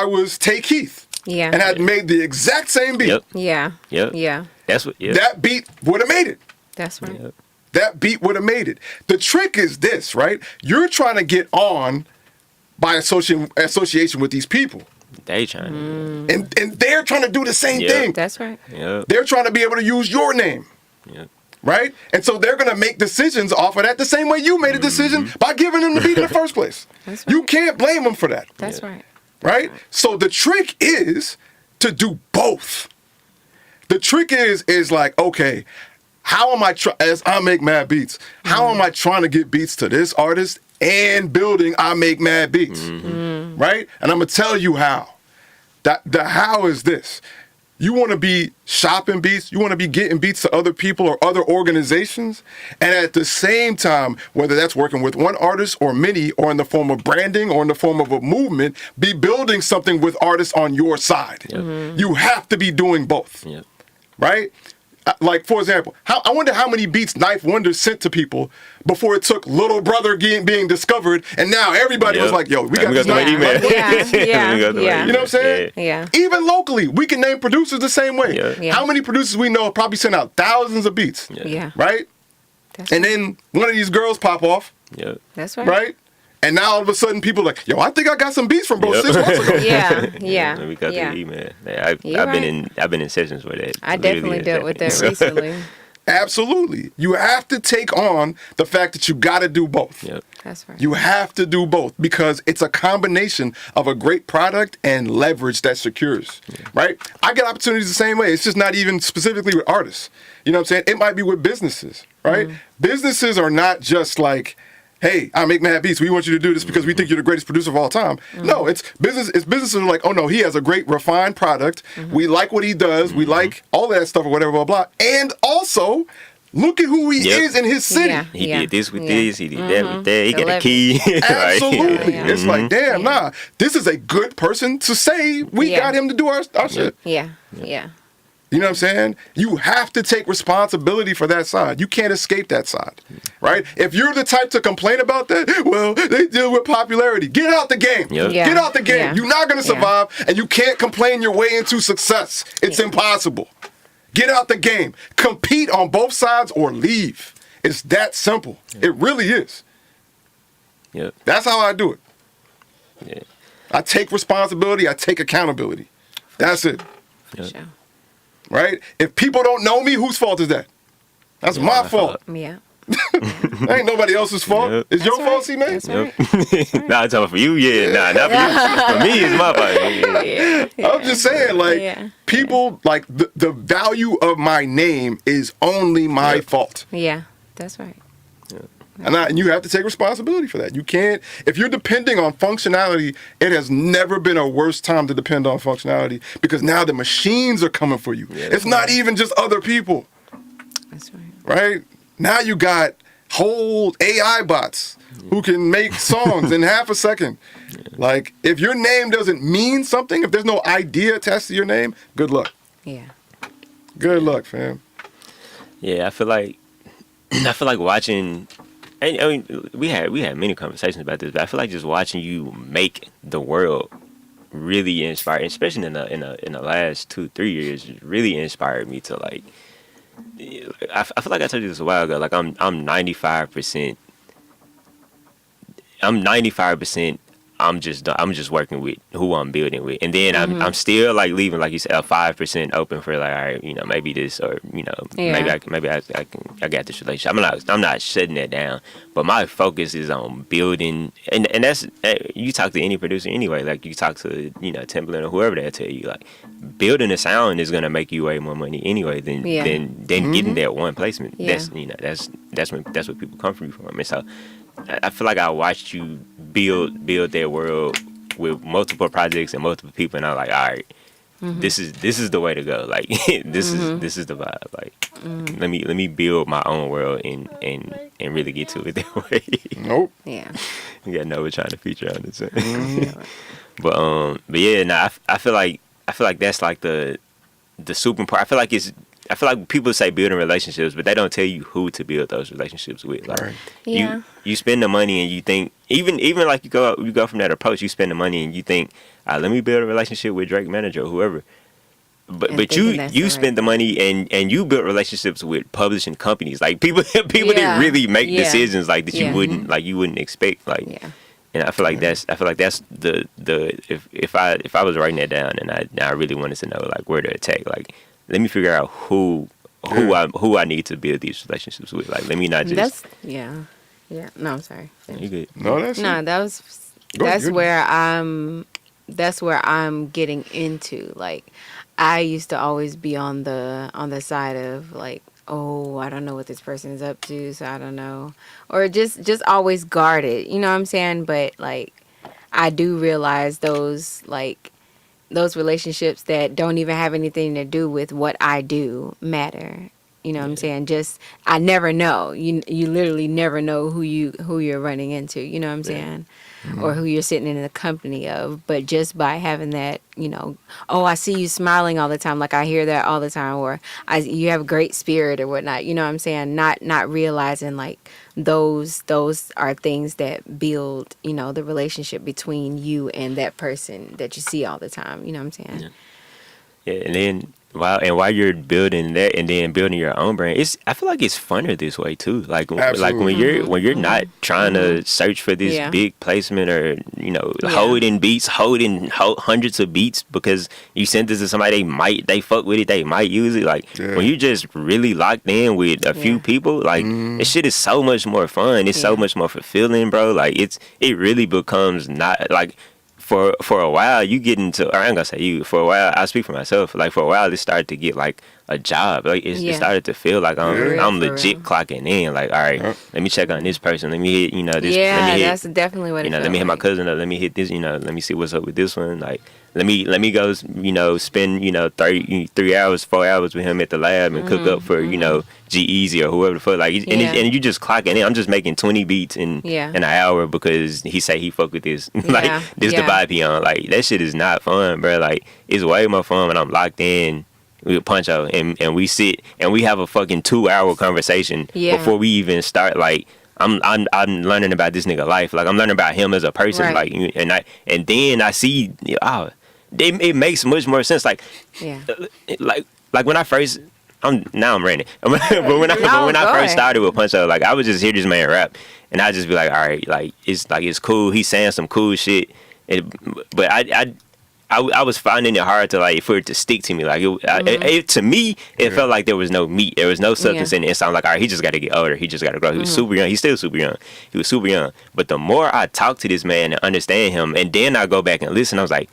was Tay Keith Yeah. and had made the exact same beat, Yep. Yeah. Yep. Yeah. That's what. Yep. that beat would have made it. That's right. Yep. That beat would have made it. The trick is this, right? You're trying to get on by association with these people. They trying to. And they're trying to do the same Yeah. thing. That's right. Yep. They're trying to be able to use your name, Yep. right? And so they're going to make decisions off of that the same way you made a decision by giving them the beat in the first place. That's You right. can't blame them for that, That's right. right? So the trick is to do both. The trick is like, okay, how am I as I make mad beats? How am I trying to get beats to this artist and building I make mad beats, right? And I'm gonna tell you how. The how is this: you want to be shopping beats, you want to be getting beats to other people or other organizations, and at the same time, whether that's working with one artist or many, or in the form of branding or in the form of a movement, be building something with artists on your side. You have to be doing both. Yep. Right? Like, for example, I wonder how many beats Knife Wonder sent to people before it took Little Brother being discovered, and now everybody was Yep. like, yo, we got this the Knife email. Wonder. Yeah, yeah, We got the yeah. You know what I'm saying? Yeah. Even locally, we can name producers the same way. Yeah. Yeah. How many producers we know probably send out thousands of beats, Yeah. right? That's And right. then one of these girls pop off, Yep. That's right. right? And now all of a sudden people are like, yo, I think I got some beats from bro Yep. 6 months ago. Yeah. Yeah. We got Yeah. the email. You're I've right. been in sessions with that. I definitely dealt with that So- recently. Absolutely. You have to take on the fact that you got to do both. Yep. That's right. You have to do both because it's a combination of a great product and leverage that secures, right? I get opportunities the same way. It's just not even specifically with artists. You know what I'm saying? It might be with businesses, right? Businesses are not just like, hey, I make mad beats. We want you to do this because we think you're the greatest producer of all time. No, it's business. It's businesses are like, oh no, he has a great refined product. We like what he does. We like all of that stuff or whatever, blah, blah. And also, look at who he Yep. is in his city. Yeah. He did this with this. He did that with that. He The got a leverage. key. Absolutely. Yeah. It's like, damn, nah, this is a good person to say we Yeah. got him to do our shit. Yeah. Yeah. You know what I'm saying? You have to take responsibility for that side. You can't escape that side, right? If you're the type to complain about that, well, they deal with popularity. Get out the game. Yep. Yeah. Get out the game. Yeah. You're not going to survive, and you can't complain your way into success. It's impossible. Get out the game. Compete on both sides or leave. It's that simple. It really is. Yep. That's how I do it. Yeah. I take responsibility. I take accountability. That's it. Yep. Sure. Right? If people don't know me, whose fault is that? That's my fault. Yeah. That ain't nobody else's fault. Yep. It's your That's fault, C-Man? That's Yep. right. Nah, I'm talking for you, yeah. Nah, not for you. For me, it's my fault. Yeah. I'm just saying, like, Yeah. people, like, the value of my name is only my Yep. fault. Yeah. That's right. And you have to take responsibility for that. You can't, if you're depending on functionality, it has never been a worse time to depend on functionality because now the machines are coming for you. It's not even just other people, That's right. right? Now you got whole AI bots who can make songs in half a second. Like, if your name doesn't mean something, if there's no idea attached to your name, good luck. Yeah. Good luck, fam. Yeah, I feel like watching. I mean, we had many conversations about this, but I feel like just watching you make the world really inspired, especially in the last 2-3 years, really inspired me to like. I feel like I told you this a while ago. Like I'm 95%. I'm 95%. I'm just working with who I'm building with, and then I'm still like leaving, like you said, 5% open for like, all right, you know, maybe this, or you know, maybe I got this relationship. I'm not shutting that down, but my focus is on building, and that's you talk to any producer anyway, like you talk to Timbaland or whoever, they'll tell you like building a sound is gonna make you way more money anyway than getting that one placement. Yeah. That's what people come from you from, and so I feel like I watched you build that world with multiple projects and multiple people, and I'm like, all right, this is the way to go. Like this is the vibe. Like let me build my own world and really get to it that way. Nope. Yeah. You got Nova trying to feature on this. But yeah, nah, I feel like that's like the super part. I feel like people say building relationships, but they don't tell you who to build those relationships with. Like Right. Yeah. you spend the money and you think even like you go from that approach, you spend the money and you think, let me build a relationship with Drake manager or whoever. But And thinking you that's spend the money and you build relationships with publishing companies. Like people that really make decisions like that you wouldn't expect. Like Yeah. and I feel like that's the if I was writing that down and I really wanted to know like where to attack, like let me figure out who I need to build these relationships with. Like let me not just That's yeah. No, I'm sorry. you good. No, that's No, it. that's Good. where I'm getting into. Like I used to always be on the side of like, oh, I don't know what this person is up to, so I don't know. Or just always guarded, you know what I'm saying? But like I do realize those relationships that don't even have anything to do with what I do matter. You know what I'm saying? Just I never know. You literally never know who you're running into, you know what I'm saying? Or who you're sitting in the company of. But just by having that, oh, I see you smiling all the time, like I hear that all the time, or you have a great spirit or whatnot, you know what I'm saying? Not realizing like those are things that build, the relationship between you and that person that you see all the time, you know what I'm saying? Yeah, and then while you're building that and then building your own brand, I feel like it's funner this way too. Like Absolutely. when you're not trying to search for this Yeah. big placement or Yeah. holding beats, holding hundreds of beats because you sent this to somebody, they fuck with it, they might use it. Like Yeah. when you just really locked in with a few Yeah. people, like this shit is so much more fun. It's so Yeah. much more fulfilling, bro. Like it really becomes not like. For a while, you get into, or I ain't gonna say you, for a while, I speak for myself, like for a while, it started to get like a job. Like it Yeah. started to feel like I'm Yeah. I'm For legit real. clocking in. Like, all right, Yep. let me check on this person. Let me hit, this. Yeah, let me hit, that's definitely what it let felt me hit my like. cousin up. Let me hit this. Let me see what's up with this one. Like, let me go. Spend 3 hours, 4 hours with him at the lab and cook up for G-Eazy or whoever the fuck. Like, Yeah. and you just clocking in. I'm just making 20 beats in Yeah. an hour because he say he fuck with this. Like, Yeah. this the Yeah. vibe he on. Like, that shit is not fun, bro. Like, it's way more fun when I'm locked in with Puncho and we sit and we have a fucking 2-hour conversation Yeah. before we even start. Like, I'm learning about this nigga life. Like, I'm learning about him as a person. Right. Like, and then I see, it makes much more sense. Like, Yeah. like when I first, I'm ranting. but when I go first ahead. started with Puncho, like I would just hear this man rap, and I just be like, all right, like it's cool. He's saying some cool shit, but I was finding it hard to like for it to stick to me. Like to me, it felt like there was no meat, there was no substance in it. It sounded like, all right, he just got to get older, he just got to grow. He was super young. He's still super young. He was super young. But the more I talk to this man and understand him, and then I go back and listen, I was like,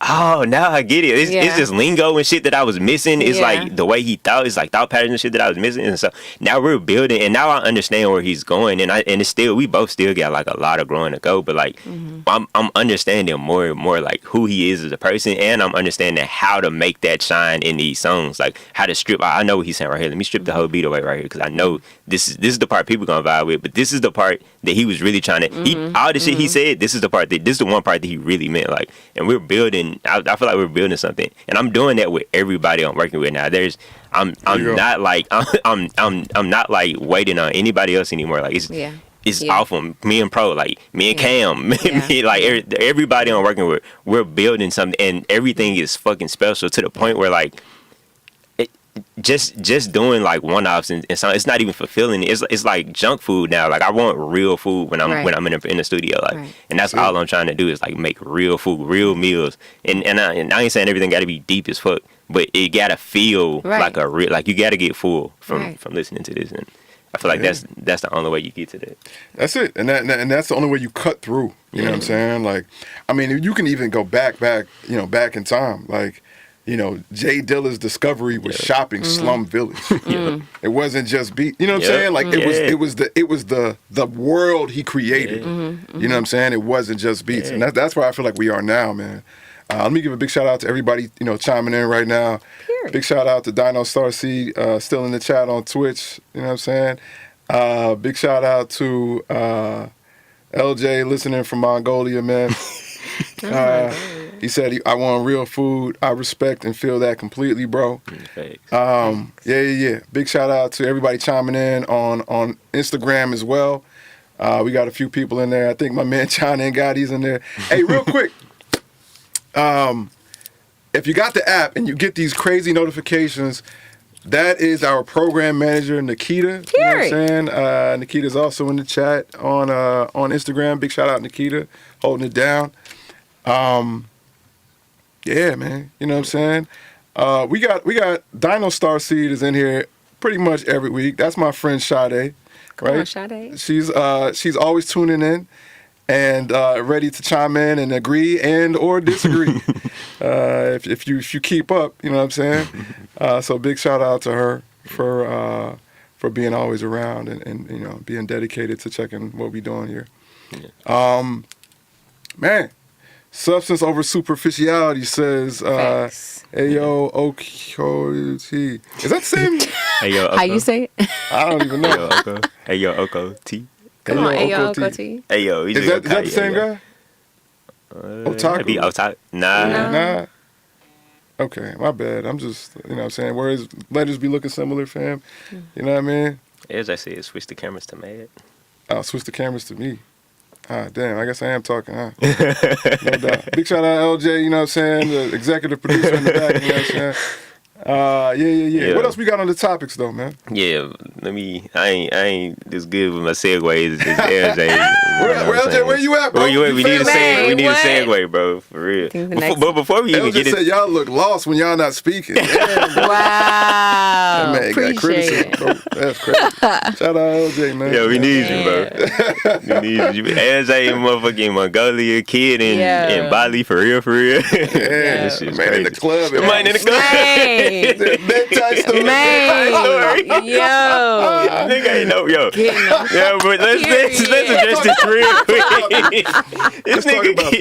oh, now I get it. It's just lingo and shit that I was missing. It's Yeah. like the way he thought. It's like thought patterns and shit that I was missing. And so now we're building, and now I understand where he's going. And it's still, we both still got like a lot of growing to go. But like, I'm understanding more and more like who he is as a person, and I'm understanding how to make that shine in these songs. Like how to strip. I know what he's saying right here. Let me strip the whole beat away right here because I know this is the part people gonna vibe with. But this is the part that he was really trying to. All the shit he said. This is the part that this is the one part that he really meant. Like, and we're building. I feel like we're building something, and I'm doing that with everybody I'm working with now. I'm not like I'm not like waiting on anybody else anymore. Like it's Yeah. off on me and Pro, like me and Cam, Yeah. me, like everybody I'm working with. We're building something, and everything is fucking special to the point where like. Just doing like one-offs and so it's not even fulfilling. It's like junk food now. Like I want real food when I'm in the studio. Like, and that's all I'm trying to do is like make real food, real meals. And I ain't saying everything got to be deep as fuck, but it gotta feel like a real. Like you gotta get full from listening to this. And I feel like that's the only way you get to that. That's it, and that's the only way you cut through. You know what I'm saying? Like, I mean, you can even go back in time. Like, Jay Dilla's discovery was shopping Slum Village. It wasn't just beat. You know what I'm saying? Like it was the world he created. You know what I'm saying? It wasn't just beats, and that's where I feel like we are now, man. Let me give a big shout out to everybody chiming in right now. Period. Big shout out to Dino Star C, still in the chat on Twitch. You know what I'm saying? Big shout out to LJ listening from Mongolia, man. He said, I want real food. I respect and feel that completely, bro. Yeah. Big shout out to everybody chiming in on Instagram as well. We got a few people in there. I think my man China and Gotti's in there. Hey, real quick. If you got the app and you get these crazy notifications, that is our program manager, Nikita. You know what I'm saying? Nikita's also in the chat on Instagram. Big shout out, Nikita, holding it down. Yeah, man. You know what I'm saying? We got Dino Starseed is in here pretty much every week. That's my friend Sade. Come on, Sade. She's always tuning in and ready to chime in and agree and or disagree. If you keep up, you know what I'm saying? So big shout out to her for being always around and being dedicated to checking what we doing here. Man. Substance over superficiality says, Ayo Oko-T. Is that the same? Ayo Oko. How you say it? I don't even know. Ayo Oko. Ayo Oko T. Come on, Ayo Ayo Oko Oko-T. Ayo. Is that the same guy? Otaku? Otaku? Nah. Nah. Okay, my bad. I'm just, you know what I'm saying? Whereas letters be looking similar, fam. You know what I mean? As I said, switch the cameras to Mad. I'll switch the cameras to me. Damn, I guess I am talking, huh? No doubt. Big shout out LJ, you know what I'm saying? The executive producer in the back, you know what I'm saying? Yeah. What else we got on the topics though, man? Yeah, I ain't as good with my segues as LJ. Where you at, bro? Where you at? We need a Man, we need a what? segue, bro, for real. think the next- But before we even LJ get said it, y'all look lost when y'all not speaking. Damn, bro. Wow. Man, got Appreciate criticism, it. bro. That's crazy. Shout out LJ, man. yo, we need you, bro. We need you. LJ, motherfucking Mongolia kid in Bali, for real, for real. Yeah, That shit's man in the crazy. club. The man in the club. Man. Bedtime story. Man. Yo. Nigga ain't no yo. Getting them. Yeah, but let's address this real quick. This talk about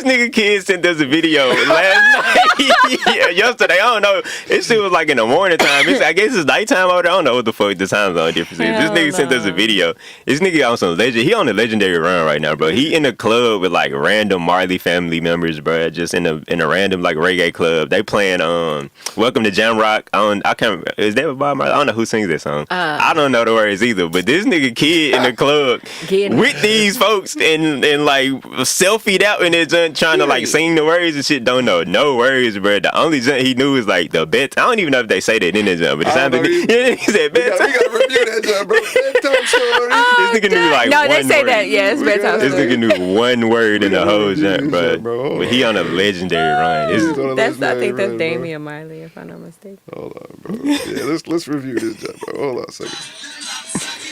nigga kid sent us a video last night. Yeah, yesterday. I don't know. This shit was like in the morning time. I guess it's nighttime over there. I don't know what the fuck the time zone difference is. This nigga sent us a video. This nigga on some legend. He on a legendary run right now, bro. He in a club with like random Marley family members, bro. Just in a random like reggae club. They playing Welcome to Jam Rock. I can't. Is that Bob Marley? I don't know who sings that song. I don't know the words either. But this nigga kid in the club with these folks and like selfied out and they're trying to like sing the words and shit. Don't know no words, bro. The only jump he knew is like the bet. I don't even know if they say that in the jump, but it sounded. He said We bedtime. gotta review that job, bro. Bedtime story. This nigga knew like No, one they say word. that. Yeah, it's bedtime. This story. nigga knew one word in the whole jump, bro. bro. But he on a legendary run. It's, I think that's Damian Marley, if I'm not mistaken. Hold on, bro. Yeah, let's review this job, bro. Hold on a second.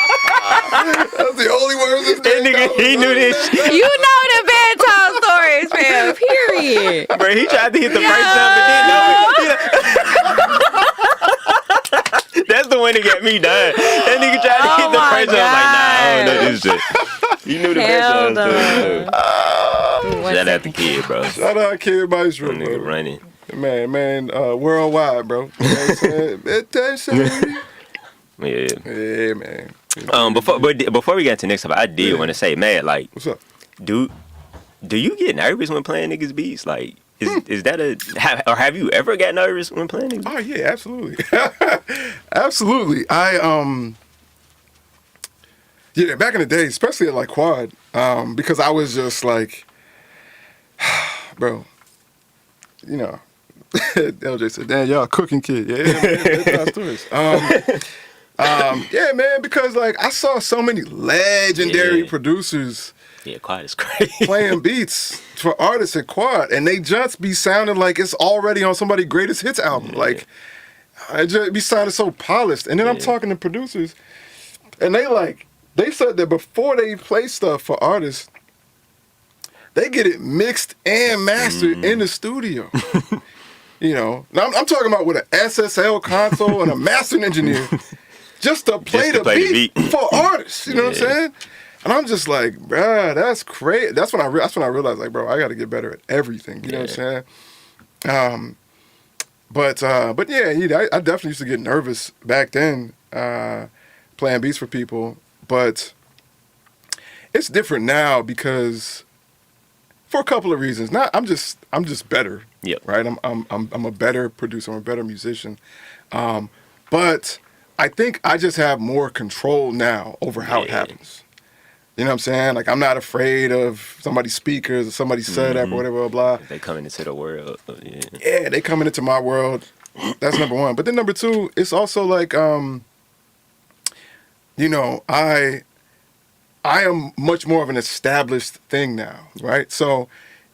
That's the only words this that nigga, he knew this shit. You know the bedtime stories, fam. Period. Bro, he tried to hit the first jump and didn't know it. That's the one that got me dying. That nigga tried to hit the my first jump. I was like, nah, I don't know this shit. You knew the Hell bedtime story. One Shout out the second. kid, bro. Shout out Kid Maestro, That nigga bro. running. Man, worldwide, bro. You know what I'm saying? Bedtime story. Yeah. Yeah, man. Before we get into next stuff, I did want to say, man, like, What's up? do you get nervous when playing niggas beats? Like, is that or have you ever got nervous when playing niggas? Oh yeah, absolutely, absolutely. Yeah, back in the day, especially at like Quad, because I was just like, bro, you know, LJ said, "Damn, y'all cooking kid." Yeah, man, bedtime stories. Yeah, man, because like I saw so many legendary Yeah. producers Yeah, Quad is crazy. playing beats for artists at Quad, and they just be sounding like it's already on somebody's greatest hits album. Like, it just be sounding so polished. And then I'm talking to producers, and they said that before they play stuff for artists, they get it mixed and mastered in the studio. You know, now I'm talking about with an SSL console and a mastering engineer just to play, the beat for artists. You know what I'm saying? And I'm just like, bruh, that's crazy. That's when I realized, like, bro, I got to get better at everything. You know what I'm saying? But yeah, I definitely used to get nervous back then playing beats for people. But it's different now because for a couple of reasons. I'm just better. Yep. Right. I'm a better producer. I'm a better musician. But I think I just have more control now over how it happens. You know what I'm saying? Like, I'm not afraid of somebody's speakers or somebody's setup or whatever, blah, blah. They coming into the world. Yeah, they coming into my world. That's number one. But then number two, it's also like, you know, I am much more of an established thing now, right? So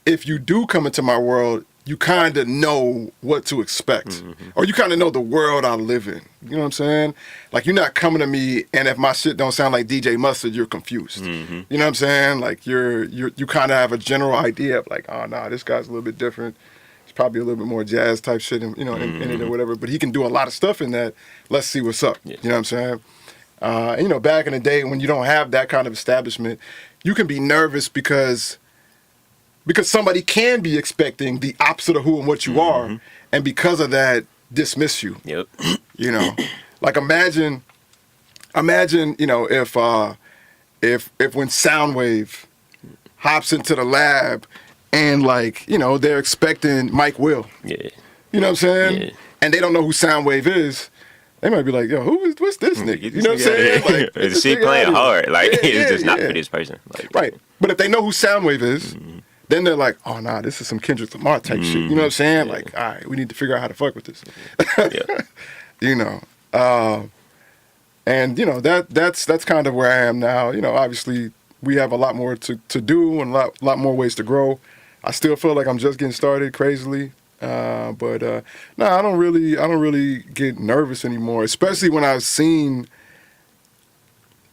if you do come into my world, you kind of know what to expect. Or you kind of know the world I live in. You know what I'm saying? Like, you're not coming to me, and if my shit don't sound like DJ Mustard, you're confused. You know what I'm saying? Like, you kind of have a general idea of like, oh, nah, this guy's a little bit different. It's probably a little bit more jazz type shit, in it or whatever. But he can do a lot of stuff in that. Let's see what's up. You know what I'm saying? And, you know, back in the day when you don't have that kind of establishment, you can be nervous because somebody can be expecting the opposite of who and what you are, and because of that, dismiss you. Yep. You know, like imagine, you know, if when Soundwave hops into the lab and like, you know, they're expecting Mike Will. Yeah. You know what I'm saying? Yeah. And they don't know who Soundwave is. They might be like, yo, what's this nigga? Get You this know what I'm saying? nigga out of here. Like, get The this shit nigga playing out of here. hard. Like Yeah, it's just not yeah. for this person. Like, Right. But if they know who Soundwave is, then they're like, oh, nah, this is some Kendrick Lamar type shit. You know what I'm saying? Like, all right, we need to figure out how to fuck with this. Yeah. You know. And, you know, that's kind of where I am now. You know, obviously, we have a lot more to do and a lot more ways to grow. I still feel like I'm just getting started crazily. But no, I don't really get nervous anymore, especially when I've seen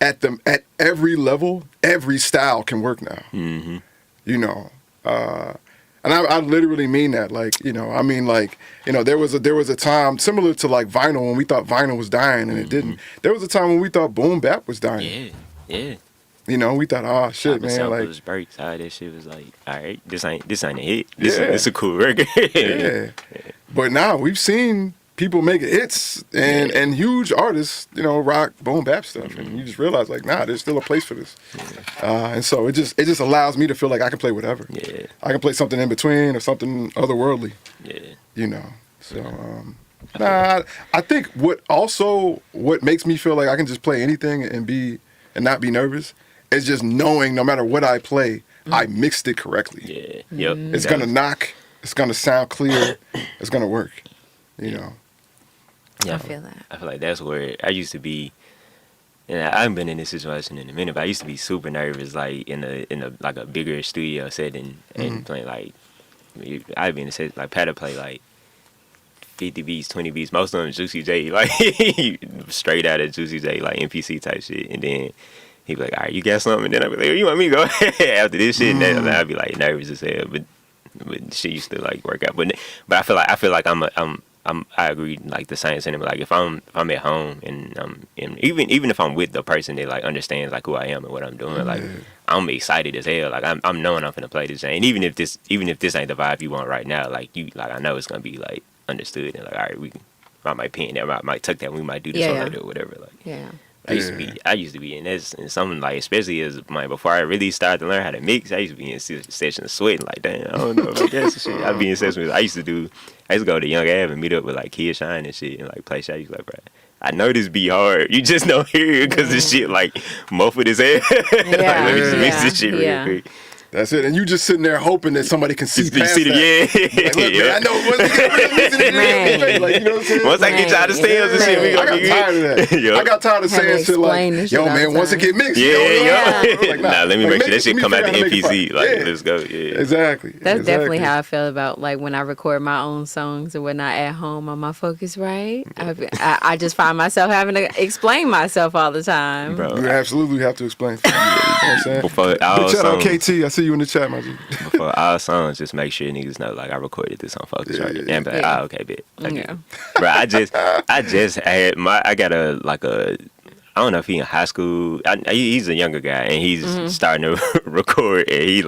at every level, every style can work now. Mm-hmm. You know, and I literally mean that. Like, you know, I mean, like, you know, there was a time similar to like vinyl when we thought vinyl was dying and it didn't. There was a time when we thought boom bap was dying. Yeah. You know, we thought, oh shit, man, Samples, like, breaks, all that shit was like, all right, this ain't a hit. This Yeah. is a cool record. yeah. But now we've seen people make hits and huge artists, you know, rock boom bap stuff, and you just realize like, nah, there's still a place for this. And so it just allows me to feel like I can play whatever. Yeah. I can play something in between or something otherworldly. Yeah. You know. So I think what makes me feel like I can just play anything and not be nervous is just knowing no matter what I play, I mixed it correctly. Yeah. Yep. It's gonna knock. It's gonna sound clear. It's gonna work. You know. I feel that. I feel like that's where I used to be. And I haven't been in this situation in a minute, but I used to be super nervous, like in a like a bigger studio setting and playing like I'd be in a set like Pat would play like 50 beats, 20 beats, most of them Juicy J, like straight out of Juicy J, like MPC type shit, and then he'd be like, all right, you got something? And then I'd be like, you want me to go after this shit? And then I'd be like nervous as hell, but shit used to like work out. But I feel like I agree, like the same sentiment. Like if I'm at home and even if I'm with the person that like understands like who I am and what I'm doing, like I'm excited as hell. Like I'm knowing I'm finna play this thing. And even if this ain't the vibe you want right now, like I know it's gonna be like understood and like all right, I might pen that, I might tuck that, we might do this later or whatever. Like Yeah. I used to be in this, and something like, especially as like before I really started to learn how to mix, I used to be in sessions sweating like, damn, I don't know if I guess shit. I'd be in sessions. I used to go to Young Ave and meet up with like Kid Shine and shit and like play shit. I used to like, bro, I know this be hard. You just don't hear it because this shit like muffled as hell. Like, let me just mix this shit real quick. That's it. And you just sitting there hoping that somebody can see past that. Yeah. Like, look, man, I know like, you know what I'm saying? Once I get y'all the stems and shit, we I gonna got tired of that. Yep. I got tired of Having saying to shit like, explain the shit yo, all man, the once it time. get mixed, Yeah. like, Nah, let me make sure that shit come out the MPC. Like, yeah. let's go. Yeah. Exactly. That's definitely exactly. how I feel about like when I record my own songs or whatnot at home on my Focusrite. I just find myself having to explain myself all the time. Bro, You absolutely have to explain. You know what I'm saying? before all Big shout out songs, KT. I see you in the chat, my G. before all songs, just make sure niggas know like I recorded this on Focus right. And be like, Yeah. okay, bet. Yeah. Bro, I just had I got I don't know if he in high school. He's a younger guy and he's starting to record. And he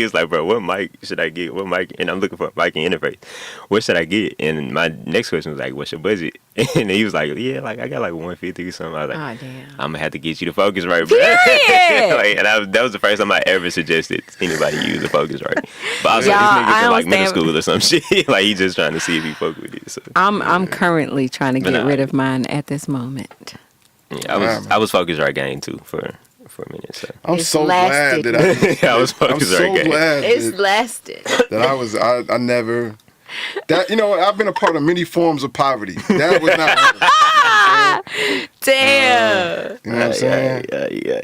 was like, bro, what mic should I get? What mic? And I'm looking for a mic and interface. What should I get? And my next question was like, what's your budget? And he was like, yeah, like I got like 150 or something. I was like, Oh damn. I'm gonna have to get you the Focus right, bro. Period. Like, and that was the first time I ever suggested anybody use the Focus right. But also, Y'all, this nigga's I in like middle understand. school or some shit. Like he just trying to see if he fuck with it. So. I'm currently trying to But get nah. rid of mine at this moment. Yeah, I was Focus right game too for a minute. So I'm It's so glad lasted. that I was I'm Focus so right game. glad It's lasted. that I never. That, you know, I've been a part of many forms of poverty. That was not one. Damn. You know what I'm saying? Yeah.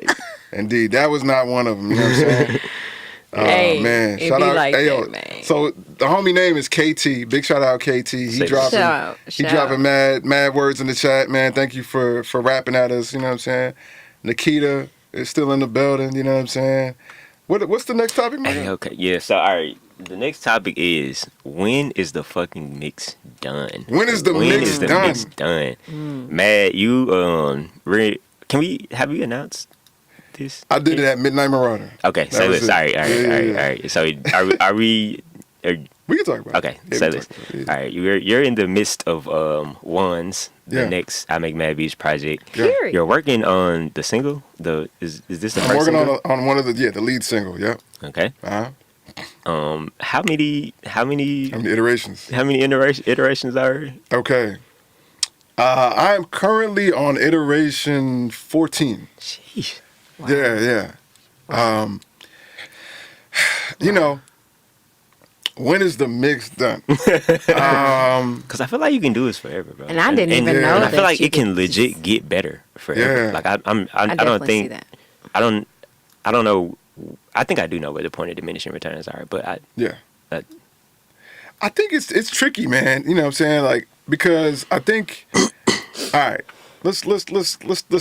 Indeed, that was not one of them. You know what I'm saying? Hey, Man, it shout be out, like hey, yo, that, man. So the homie name is KT. Big shout out KT. He Say dropping, he dropping mad words in the chat, man. Thank you for rapping at us. You know what I'm saying? Nikita is still in the building. You know what I'm saying? What's the next topic, man? Hey, okay. Yeah. So all right. The next topic is when is the fucking mix done? When is the mix done? Mix done? Matt, you have you announced this? I did it at Midnight Marauder. Okay, That say was this. it. All right. Yeah. So are we? We can talk about it. Okay, Yeah, say we this. talk about it. All right, you're in the midst of Ones, the Yeah. next I Make Mad Beats project. Yeah. Period. You're working on the single. Is this the I'm first working single? on one of the lead single. Yeah. Okay. Uh-huh. How many How many iterations? iterations are? Okay. I am currently on iteration 14. Sheesh. Yeah. You know, when is the mix done? Because I feel like you can do this forever, bro. And I didn't even know And I that feel like you it can could legit just- get better forever. Yeah. Like I I don't definitely see think that. I don't know. I think I do know where the point of diminishing returns are, but Yeah. I I think it's tricky, man. You know what I'm saying? Like, because I think all right, let's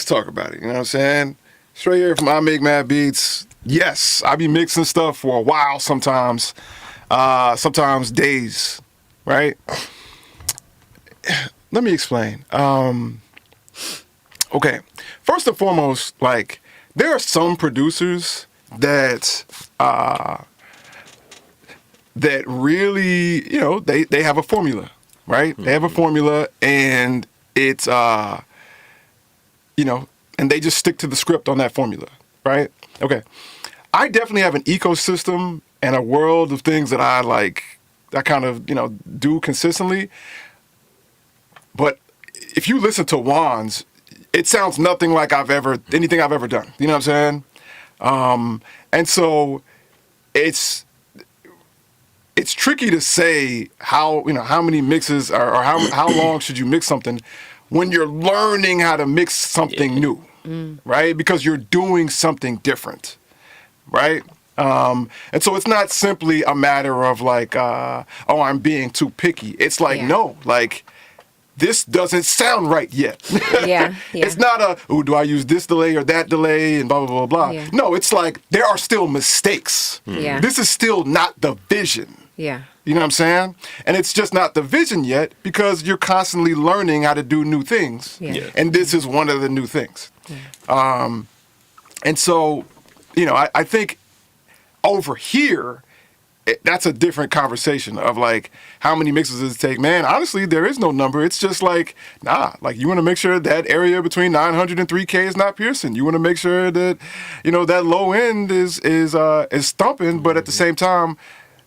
talk about it. You know what I'm saying? Straight here from I Make Mad Beats. Yes, I be mixing stuff for a while sometimes. Sometimes days, right? Let me explain. Okay. First and foremost, like, there are some producers that that really, you know, they have a formula, right? They have a formula, and it's you know, and they just stick to the script on that formula, right? Okay. I definitely have an ecosystem and a world of things that I kind of, you know, do consistently. But if you listen to Juan's, it sounds nothing like anything I've ever done. You know what I'm saying? And so it's tricky to say how many mixes or how long should you mix something when you're learning how to mix something new, right? Because you're doing something different, right? And so it's not simply a matter of like, oh, I'm being too picky. It's like, Yeah. no, like, this doesn't sound right yet. Yeah. It's not do I use this delay or that delay and blah, blah, blah, blah. Yeah. No, it's like there are still mistakes. Yeah. This is still not the vision. Yeah. You know what I'm saying? And it's just not the vision yet because you're constantly learning how to do new things. Yeah. Yeah. And this is one of the new things. And so, you know, I think over here, that's a different conversation of like, how many mixes does it take? Man, honestly, there is no number. It's just like, like you want to make sure that area between 900 and 3K is not piercing. You want to make sure that, you know, that low end is thumping, but at the same time,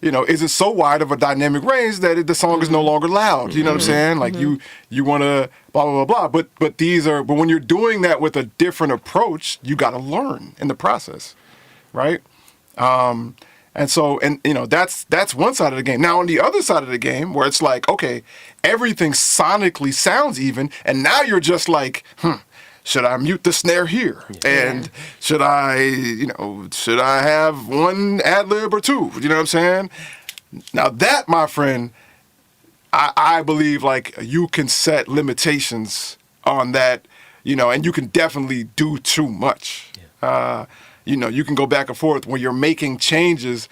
you know, is it so wide of a dynamic range that the song is no longer loud? You know what I'm saying? Like you want to blah, blah, blah, blah. But when you're doing that with a different approach, you got to learn in the process, right? And so, and you know, that's one side of the game. Now on the other side of the game, where it's like, okay, everything sonically sounds even, and now you're just like, should I mute the snare here? And should I have one ad lib or two? You know what I'm saying? Now that, my friend, I believe like you can set limitations on that, you know, and you can definitely do too much. You know, you can go back and forth when you're making changes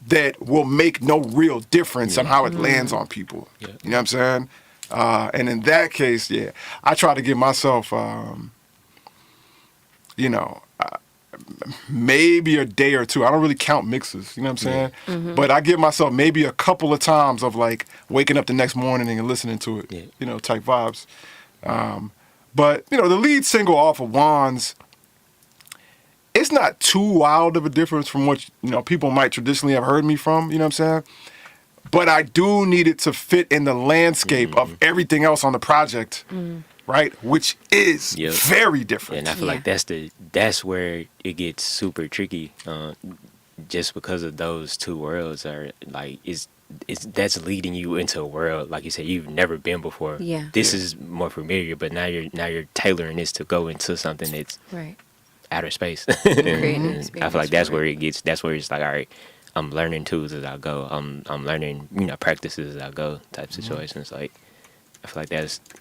that will make no real difference on how it lands on people. You know what I'm saying? And in that case, I try to give myself, you know, maybe a day or two. I don't really count mixes, you know what I'm saying? But I give myself maybe a couple of times of like waking up the next morning and listening to it, you know, type vibes. But, you know, the lead single off of Juan's, it's not too wild of a difference from what, you know, people might traditionally have heard me from, you know what I'm saying? But I do need it to fit in the landscape of everything else on the project, right? Which is very different. And I feel like that's where it gets super tricky, just because of those two worlds are like that's leading you into a world, like you said, you've never been before. Yeah. This is more familiar, but now you're tailoring this to go into something that's Right. outer space. Creating And experience I feel like for that's it. where it gets. That's where it's like, all right, I'm learning tools as I go. I'm learning, you know, practices as I go. Type situations. Like I feel like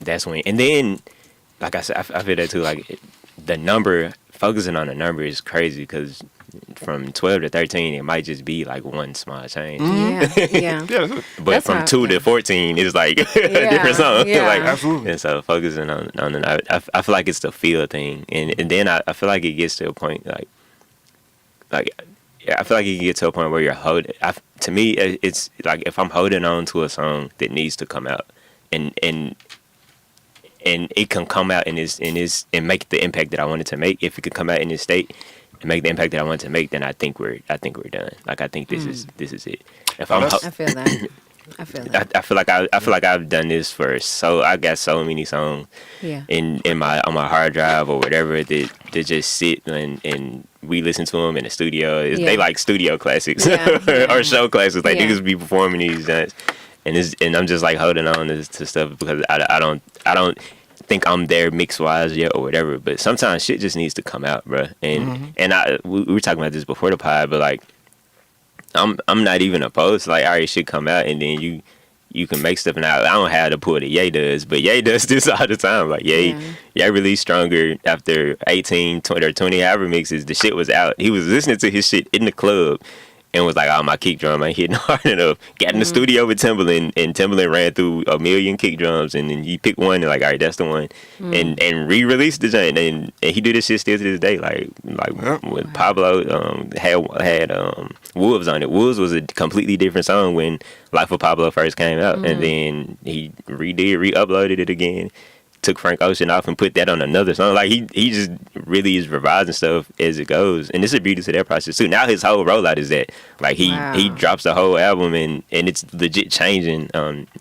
that's when. And then, like I said, I feel that too. Like the number, focusing on the number is crazy because from 12 to 13, it might just be like one small change. Yeah. Yeah. Yeah, that's it. But That's from how- 2 to 14, it's like a different song. Yeah. Like, Absolutely. and so focusing on the, I feel like it's the feel thing, and then I feel like it gets to a point like I feel like you can get to a point where you're holding. To me, it's like if I'm holding on to a song that needs to come out, and it can come out in this and make the impact that I wanted to make. If it could come out in this state and make the impact that I want to make, then I think we're done. Like I think this is it. If I'm that's- I feel that. I feel that. I feel like I feel like I've done this for I got so many songs Yeah. in my on my hard drive or whatever that just sit and we listen to them in the studio. They like studio classics or show classics. Like niggas be performing these joints, and I'm just like holding on to stuff because I don't think I'm there mix wise yet or whatever. But sometimes shit just needs to come out, bro. And we were talking about this before the pod, but like I'm not even opposed to like, all right, shit come out and then you can make stuff now. I don't have to pull that Ye does, but Ye does this all the time. Like Ye released Stronger after 18, 20 or 20 hour mixes. The shit was out. He was listening to his shit in the club and was like, oh, my kick drum ain't hitting hard enough. Got in the studio with Timbaland, and Timbaland ran through a million kick drums, and then he picked one and like, all right, that's the one. And re-released the joint, and he do this shit still to this day. Like with Pablo had Wolves on it. Wolves was a completely different song when Life of Pablo first came out, and then he re-uploaded it again. Took Frank Ocean off and put that on another song. Like he just really is revising stuff as it goes, and it's a beauty to that process too. Now his whole rollout is that like he drops the whole album and it's legit changing.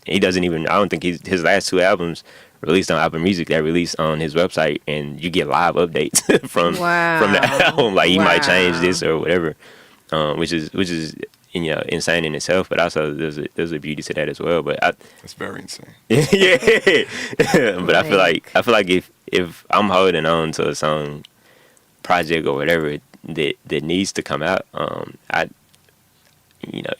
He doesn't even. I don't think his last 2 albums released on Apple Music that released on his website, and you get live updates from the album. Like he might change this or whatever, which is insane in itself, but also there's a beauty to that as well. But that's very insane. But I feel like if I'm holding on to a song, project or whatever that needs to come out,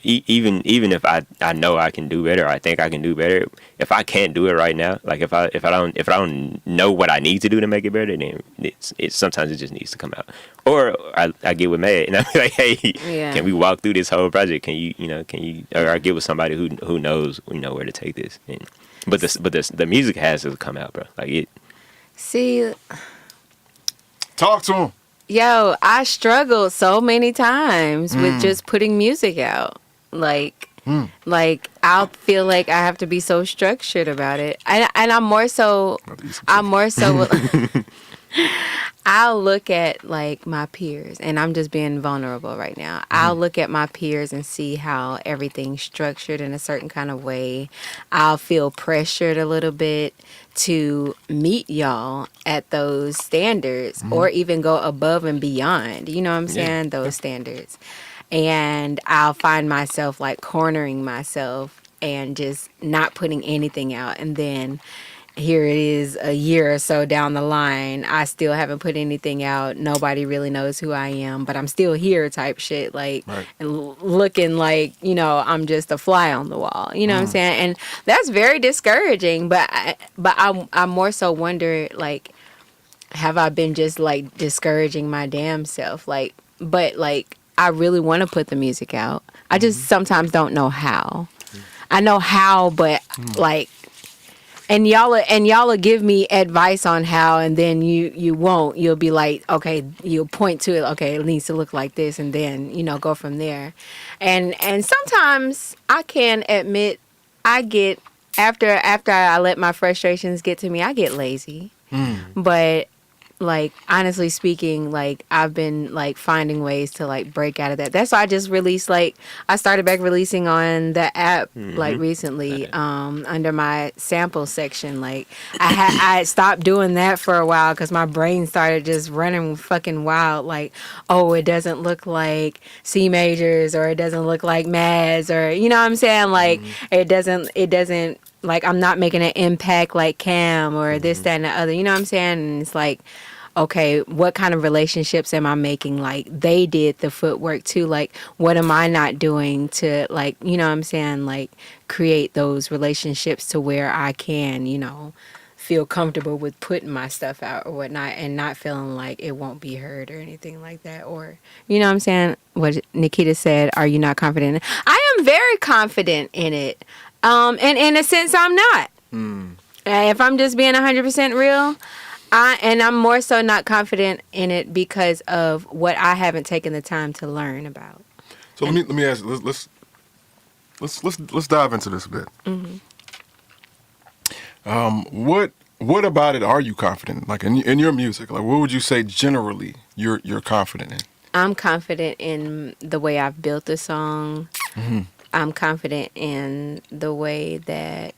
even if I know I can do better, I think I can do better. If I can't do it right now, like if I don't know what I need to do to make it better, then it sometimes it just needs to come out. Or I get with Mad and I'm like, hey, can we walk through this whole project? Can you or I get with somebody who knows where to take this. But the music has to come out, bro. Like it. See. Talk to him. Yo, I struggled so many times with just putting music out. Like I'll feel like I have to be so structured about it. And I'm more so I'll look at like my peers, and I'm just being vulnerable right now. I'll look at my peers and see how everything's structured in a certain kind of way. I'll feel pressured a little bit to meet y'all at those standards or even go above and beyond. You know what I'm saying? Those standards. And I'll find myself like cornering myself and just not putting anything out. And then here it is a year or so down the line, I still haven't put anything out. Nobody really knows who I am, but I'm still here type shit. Like, and looking like, I'm just a fly on the wall. You know what I'm saying? And that's very discouraging. But I more so wonder, like, have I been just like discouraging my damn self? Like, but like, I really want to put the music out. I just sometimes don't know how. I know how, but like, and y'all will give me advice on how, and then you won't. You'll be like, okay, you'll point to it. Okay, it needs to look like this, and then go from there. And sometimes I can admit I get after I let my frustrations get to me, I get lazy. But like, honestly speaking, like, I've been like finding ways to like break out of that. That's why I just released, like, I started back releasing on the app like recently, under my sample section. Like, I stopped doing that for a while because my brain started just running fucking wild. Like, oh, it doesn't look like C majors, or it doesn't look like Mads, or you know what I'm saying? Like, it doesn't like, I'm not making an impact like Cam or this, that, and the other. You know what I'm saying? And it's like, okay, what kind of relationships am I making? Like, they did the footwork too. Like, what am I not doing to, like, you know what I'm saying? Like, create those relationships to where I can, feel comfortable with putting my stuff out or whatnot, and not feeling like it won't be heard or anything like that. Or, you know what I'm saying? What Nikita said, are you not confident in it? I am very confident in it. And in a sense, I'm not. If I'm just being 100% real, I'm more so not confident in it because of what I haven't taken the time to learn about. So let me ask you, let's dive into this a bit. What about it are you confident in? Like, in your music? Like, what would you say generally you're confident in? I'm confident in the way I've built the song. I'm confident in the way that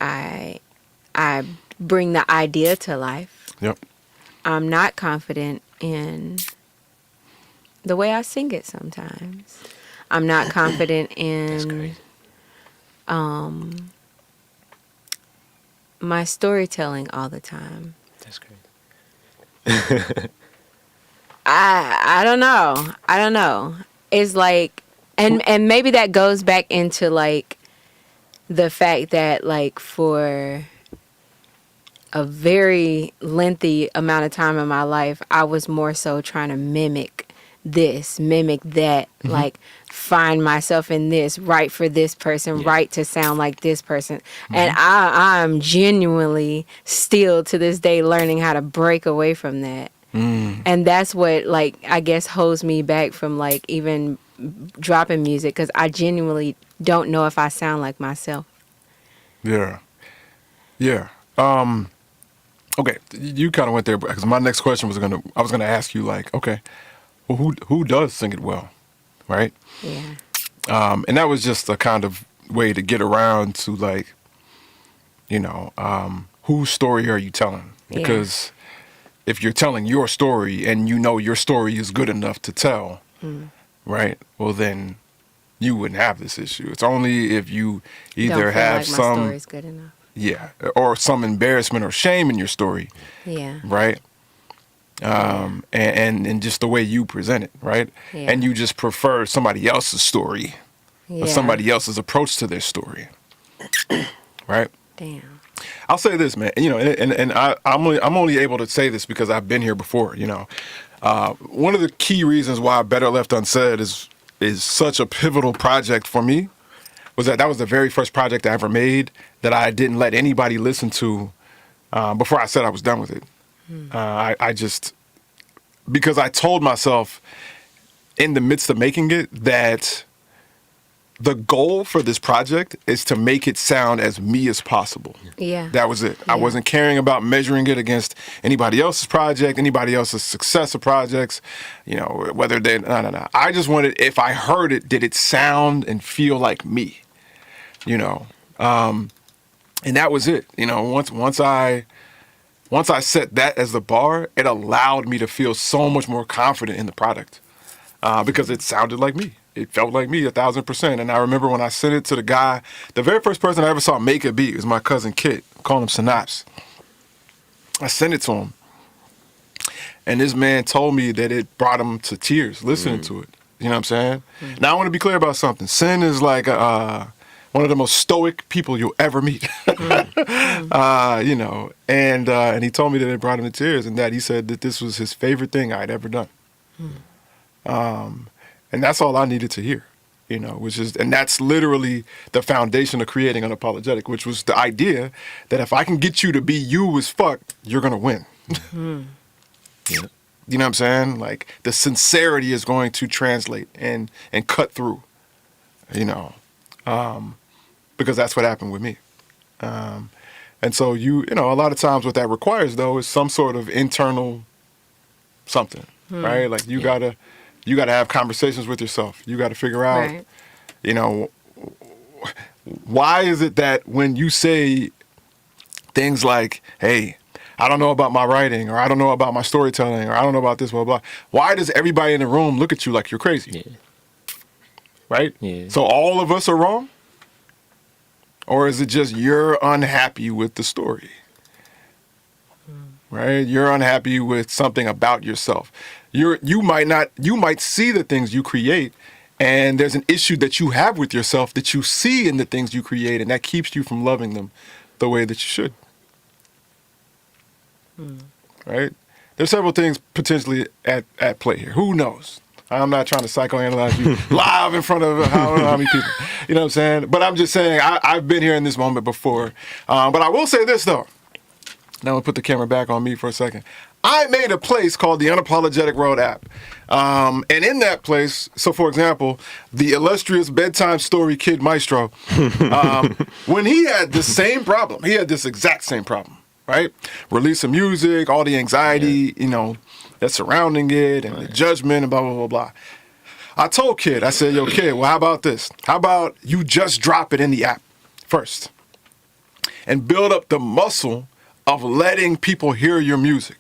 I bring the idea to life. Yep. I'm not confident in the way I sing it sometimes. I'm not confident in my storytelling all the time. That's great. I don't know. I don't know. It's like, and maybe that goes back into like the fact that like for a very lengthy amount of time in my life, I was more so trying to mimic this, mimic that, like find myself in this, write for this person, write to sound like this person. And I'm genuinely still to this day learning how to break away from that. And that's what, like, I guess holds me back from, like, even dropping music, because I genuinely don't know if I sound like myself. Yeah. Yeah. Okay, you kind of went there, because my next question was I was gonna ask you, like, okay, well, who does sing it well, right? Yeah. And that was just a kind of way to get around to, like, whose story are you telling? Because if you're telling your story and you know your story is good enough to tell, right? Well, then you wouldn't have this issue. It's only if you either don't feel have like some, my story's good enough. or some embarrassment or shame in your story, Yeah. right? And just the way you present it, right? Yeah. And you just prefer somebody else's story Yeah. or somebody else's approach to their story, right? Damn. I'll say this, man. I'm only able to say this because I've been here before. One of the key reasons why Better Left Unsaid is such a pivotal project for me was that was the very first project I ever made that I didn't let anybody listen to before I said I was done with it. I just, because I told myself in the midst of making it that the goal for this project is to make it sound as me as possible. Yeah. That was it. I Yeah. wasn't caring about measuring it against anybody else's project, anybody else's success of projects, whether they, no. I just wanted, if I heard it, did it sound and feel like me, and that was it. Once I set that as the bar, it allowed me to feel so much more confident in the product because it sounded like me. It felt like me 1,000%. And I remember when I sent it to the guy, the very first person I ever saw make a beat was my cousin Kit. I call him Synapse. I sent it to him. And this man told me that it brought him to tears listening to it. You know what I'm saying? Now I want to be clear about something. Sin is like one of the most stoic people you'll ever meet. And he told me that it brought him to tears and that he said that this was his favorite thing I'd ever done. And that's all I needed to hear, and that's literally the foundation of creating Unapologetic, which was the idea that if I can get you to be you as fuck, you're going to win. Yeah. You know what I'm saying? Like, the sincerity is going to translate and cut through, because that's what happened with me. And so a lot of times what that requires, though, is some sort of internal something, right? Like, you gotta have conversations with yourself. You gotta figure out, Right. Why is it that when you say things like, hey, I don't know about my writing, or I don't know about my storytelling, or I don't know about this, blah, blah, why does everybody in the room look at you like you're crazy? Yeah. Right? Yeah. So all of us are wrong? Or is it just you're unhappy with the story? Right? You're unhappy with something about yourself. You might see the things you create, and there's an issue that you have with yourself that you see in the things you create, and that keeps you from loving them the way that you should. Right? There's several things potentially at play here. Who knows? I'm not trying to psychoanalyze you live in front of how many people. You know what I'm saying? But I'm just saying I've been here in this moment before. But I will say this, though. Now we'll put the camera back on me for a second. I made a place called the Unapologetic World app. And in that place, so for example, the illustrious bedtime story kid Maestro, when he had the same problem, he had this exact same problem, right? Release of music, all the anxiety, that's surrounding it, and the judgment, and blah, blah, blah, blah. I told Kid, I said, yo, Kid, well, how about this? How about you just drop it in the app first and build up the muscle of letting people hear your music,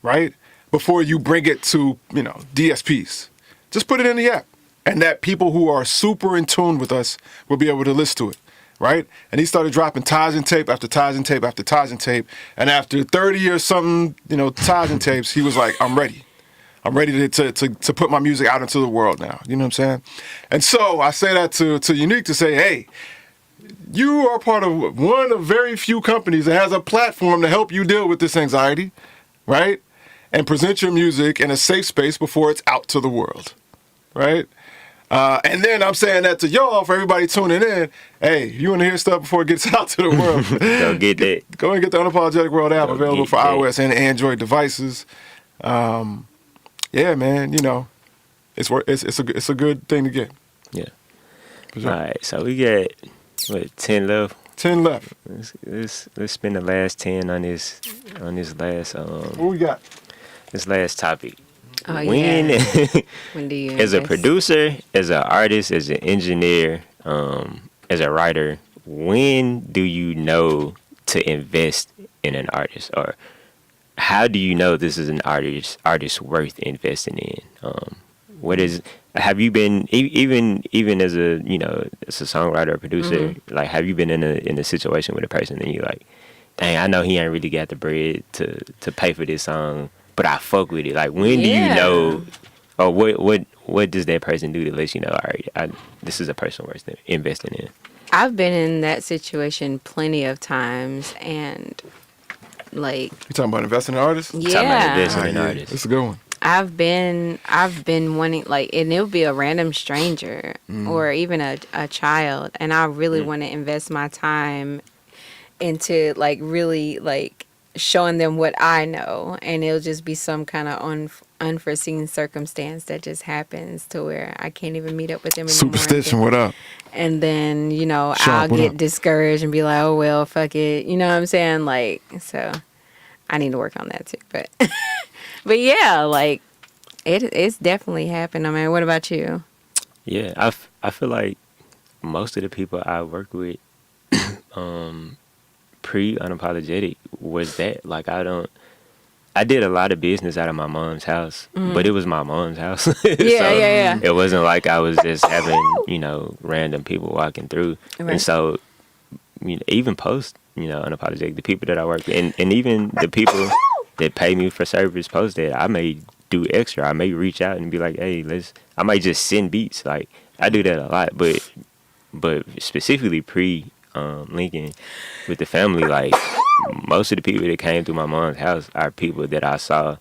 right? Before you bring it to, DSPs. Just put it in the app. And that people who are super in tune with us will be able to listen to it, right? And he started dropping Taj and tape after Taj and tape after Taj and tape. And after 30 or something, Taj and tapes, he was like, I'm ready. I'm ready to put my music out into the world now. You know what I'm saying? And so I say that to Unique to say, hey, you are part of one of very few companies that has a platform to help you deal with this anxiety, right? And present your music in a safe space before it's out to the world, right? And then I'm saying that to y'all, for everybody tuning in, hey, you want to hear stuff before it gets out to the world. Go get that. Go and get the Unapologetic World app, available for iOS and Android devices. Yeah, man, it's a good thing to get. Yeah. Sure. All right, so we got 10 left. 10 left. Let's spend the last 10 on this last What we got? this last topic. Oh, When yeah. When do you as a invest? producer, as an artist, as an engineer, as a writer, when do you know to invest in an artist, or how do you know this is an artist worth investing in? Have you been even as a as a songwriter or producer, like have you been in a situation with a person and you're like, dang, I know he ain't really got the bread to pay for this song, but I fuck with it. Like when do you know, or what does that person do to let you know, all right, this is a person worth investing in? I've been in that situation plenty of times, and like, You talking about investing in artists? Talking about yeah, investing in Yeah, artists. that's a good one. I've been wanting, like, and it'll be a random stranger or even a child, and I really want to invest my time into like really like showing them what I know, and it'll just be some kind of unforeseen circumstance that just happens to where I can't even meet up with them anymore. Superstition, what up? And then, Sean, I'll what get up? discouraged and be like, oh, well, fuck it. You know what I'm saying? Like, so I need to work on that too. But, but yeah, like, it's definitely happened. I mean, what about you? Yeah, I feel like most of the people I work with, pre-unapologetic was that. Like, I did a lot of business out of my mom's house, but it was my mom's house. Yeah. It wasn't like I was just having, random people walking through. Right. And so, even post, unapologetic, the people that I work with, and even the people that pay me for service post that, I may do extra. I may reach out and be like, hey, I might just send beats. Like, I do that a lot, but specifically Lincoln with the family, like, most of the people that came through my mom's house are people that I saw,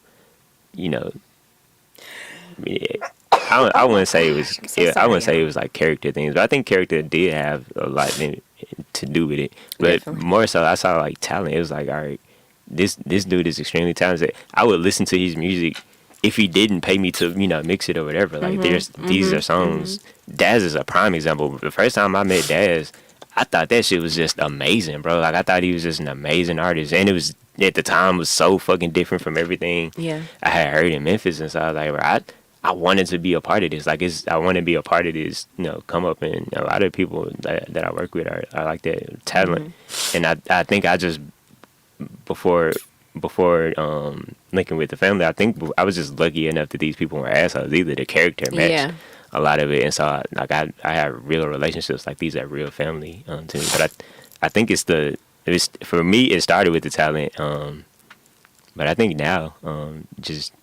I wouldn't say it was. I wouldn't say it was like character things, but I think character did have a lot to do with it. But Definitely. more so, I saw like talent. It was like, all right, this dude is extremely talented. I would listen to his music if he didn't pay me to mix it or whatever. Like these are songs. Daz is a prime example. The first time I met Daz, I thought that shit was just amazing, bro. Like, I thought he was just an amazing artist. And it was, at the time, was so fucking different from everything I had heard in Memphis. And so I was like, bro, I wanted to be a part of this. Like, I want to be a part of this, come up. And a lot of people that I work with are like that talent. And I think I just, before linking with the family, I think I was just lucky enough that these people were assholes. Either the character matched a lot of it, and so I have real relationships. Like, these are real family to me. But I think it's for me, it started with the talent, but I think now, just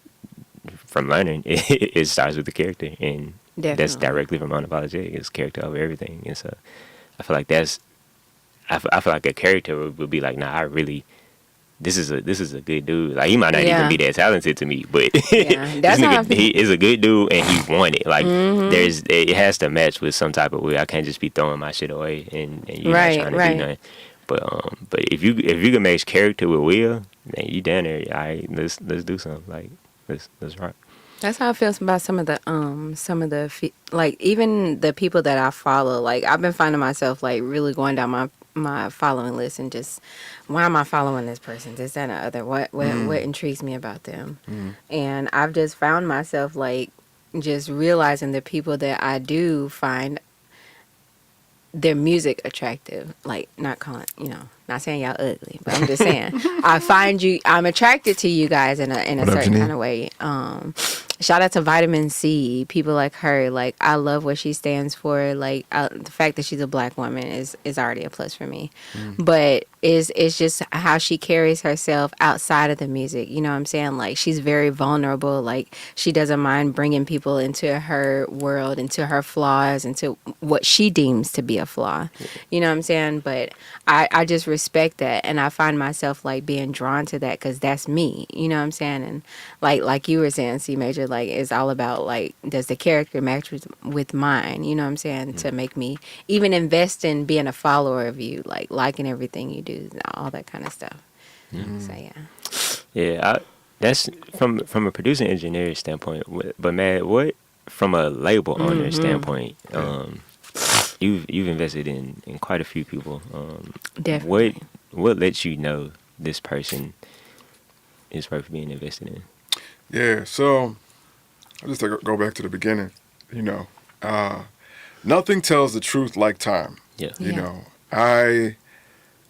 from learning, it starts with the character, and that's directly from Unapologetic. It's character over everything. And so I feel like I feel like a character would be like, nah, I really, this is a good dude. Like, he might not even be that talented to me, but this nigga, he is a good dude, and he won it. Like, it has to match with some type of way. I can't just be throwing my shit away and you're not trying to do nothing. But if you can match character with will, then you down there. All right, let's do something. Like, let's rock. That's how I feel about some of the like, even the people that I follow. Like, I've been finding myself like really going down my following list and just, why am I following this person? This, that, and the other. What intrigues me about them? And I've just found myself like just realizing the people that I do find their music attractive. Like, not calling, not saying y'all ugly, but I'm just saying I'm attracted to you guys in a What up, certain Janine? kind of way. Shout out to Vitamin C, people like her. Like, I love what she stands for. Like, the fact that she's a black woman is already a plus for me. But it's just how she carries herself outside of the music. You know what I'm saying? Like, she's very vulnerable. Like, she doesn't mind bringing people into her world, into her flaws, into what she deems to be a flaw. You know what I'm saying? But I just respect that, and I find myself like being drawn to that because that's me. You know what I'm saying? And like you were saying, C Major, like it's all about like, does the character match with mine? You know what I'm saying? To make me even invest in being a follower of you, like liking everything you do, all that kind of stuff. So yeah. Yeah, that's from a producer engineer standpoint. But man, what from a label owner standpoint? You've invested in quite a few people. Definitely. What lets you know this person is worth being invested in? Yeah, so I'll just go back to the beginning. Nothing tells the truth like time. Yeah. Yeah.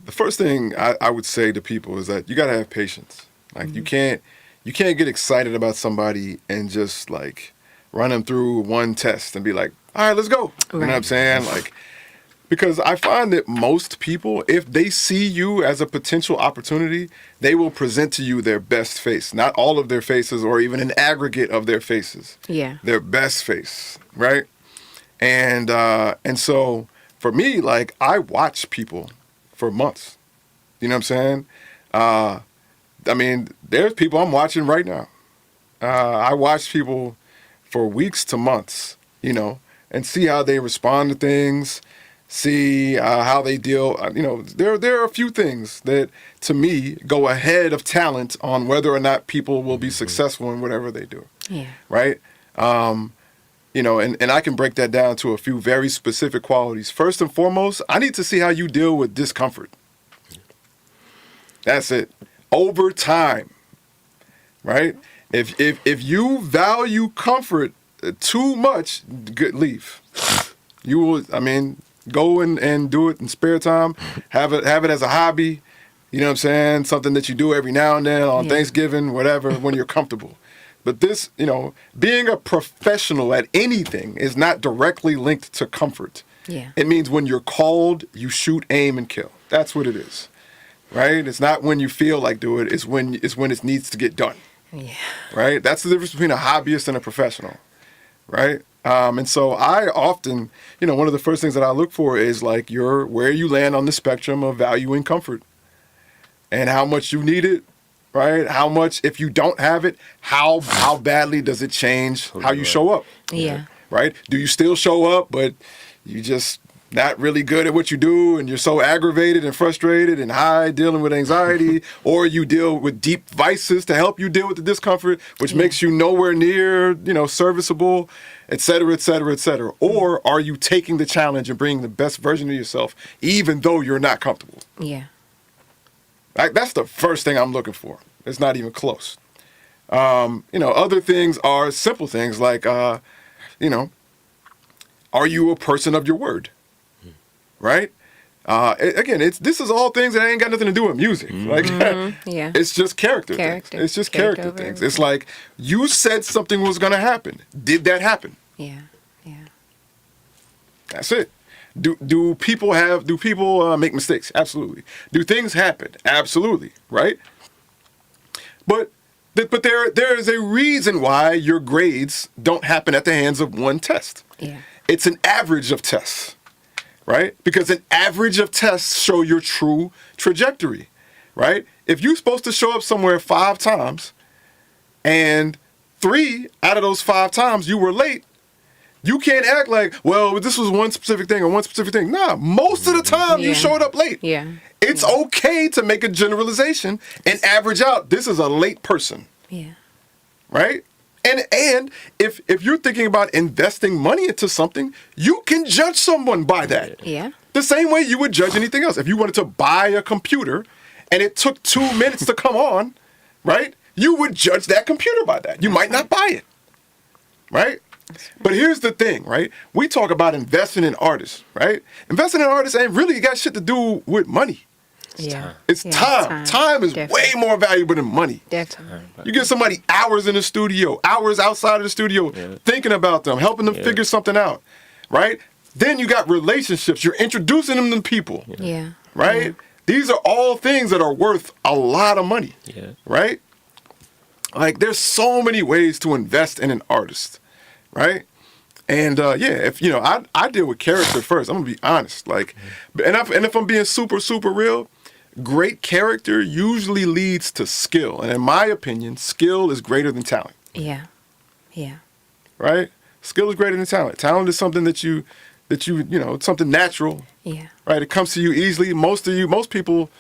The first thing I would say to people is that you gotta have patience. Like you can't get excited about somebody and just like run them through one test and be like, all right, let's go. You know what I'm saying? Like, because I find that most people, if they see you as a potential opportunity, they will present to you their best face. Not all of their faces or even an aggregate of their faces. Yeah. Their best face, right? And so for me, like, I watch people for months. You know what I'm saying? I mean, there's people I'm watching right now. I watch people for weeks to months, and see how they respond to things, see how they deal. There are a few things that, to me, go ahead of talent on whether or not people will be successful in whatever they do. Yeah. Right? And I can break that down to a few very specific qualities. First and foremost, I need to see how you deal with discomfort. That's it. Over time, right? If you value comfort too much, leave. You will, go and do it in spare time. Have it as a hobby. You know what I'm saying? Something that you do every now and then on Thanksgiving, whatever, when you're comfortable. But this, being a professional at anything is not directly linked to comfort. Yeah. It means when you're called, you shoot, aim, and kill. That's what it is. Right? It's not when you feel like do it. It's when it needs to get done. Yeah. Right? That's the difference between a hobbyist and a professional. Right? And so I often, one of the first things that I look for is like where you land on the spectrum of valuing comfort and how much you need it. Right? How much, if you don't have it, how badly does it change how you show up? Yeah. Right? Do you still show up, but you just not really good at what you do and you're so aggravated and frustrated and high dealing with anxiety, or you deal with deep vices to help you deal with the discomfort, which makes you nowhere near, serviceable, et cetera, et cetera, et cetera. Or are you taking the challenge and bringing the best version of yourself, even though you're not comfortable? Yeah. Like, that's the first thing I'm looking for. It's not even close. Other things are simple things like, are you a person of your word? Right? Again, this is all things that ain't got nothing to do with music. Like, Yeah. it's just character things. It's just character over things. everything. It's like, you said something was going to happen. Did that happen? Yeah. Yeah. That's it. Do people make mistakes? Absolutely. Do things happen? Absolutely. Right? But there is a reason why your grades don't happen at the hands of one test. Yeah. It's an average of tests. Right? Because an average of tests show your true trajectory, right? If you're supposed to show up somewhere 5 times and 3 out of those 5 times you were late, you can't act like, well, this was one specific thing or one specific thing. Nah, most of the time you showed up late. Yeah. It's okay to make a generalization and average out, this is a late person. Yeah. Right? And if you're thinking about investing money into something, you can judge someone by that. Yeah. The same way you would judge anything else. If you wanted to buy a computer and it took 2 minutes to come on, right? You would judge that computer by that. You might not buy it, right? But here's the thing, right? We talk about investing in artists, right? Investing in artists ain't really got shit to do with money. Yeah. It's time. Time is Definitely. way more valuable than money. Definitely. You give somebody hours in the studio, hours outside of the studio, thinking about them, helping them figure something out, right? Then you got relationships. You're introducing them to people, Yeah. right? These are all things that are worth a lot of money, right? Like, there's so many ways to invest in an artist, right? And if I deal with character first. I'm gonna be honest, like, and if I'm being super, super real, great character usually leads to skill, and in my opinion, skill is greater than talent. Yeah. Yeah. Right? Skill is greater than talent. Talent is something that you it's something natural, Yeah. right? It comes to you easily. Most people,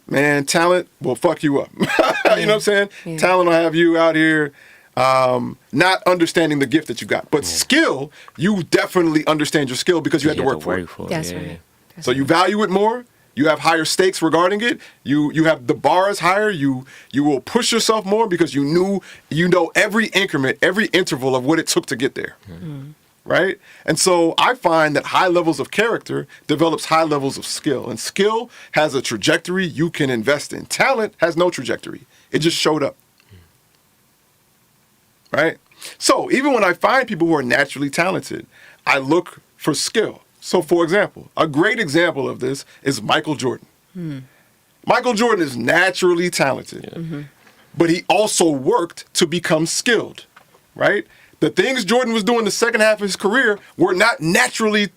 man, talent will fuck you up. You know what I'm saying? Yeah. Talent will have you out here not understanding the gift that you got. But skill, you definitely understand your skill because you had to work for it. That's right. So you value it more. You have higher stakes regarding it. You have the bar is higher. You will push yourself more because you know every increment, every interval of what it took to get there. Right? And so I find that high levels of character develops high levels of skill. And skill has a trajectory you can invest in. Talent has no trajectory. It just showed up. Right? So even when I find people who are naturally talented, I look for skill. So, for example, a great example of this is Michael Jordan. Michael Jordan is naturally talented, but he also worked to become skilled, right? The things Jordan was doing the second half of his career were not naturally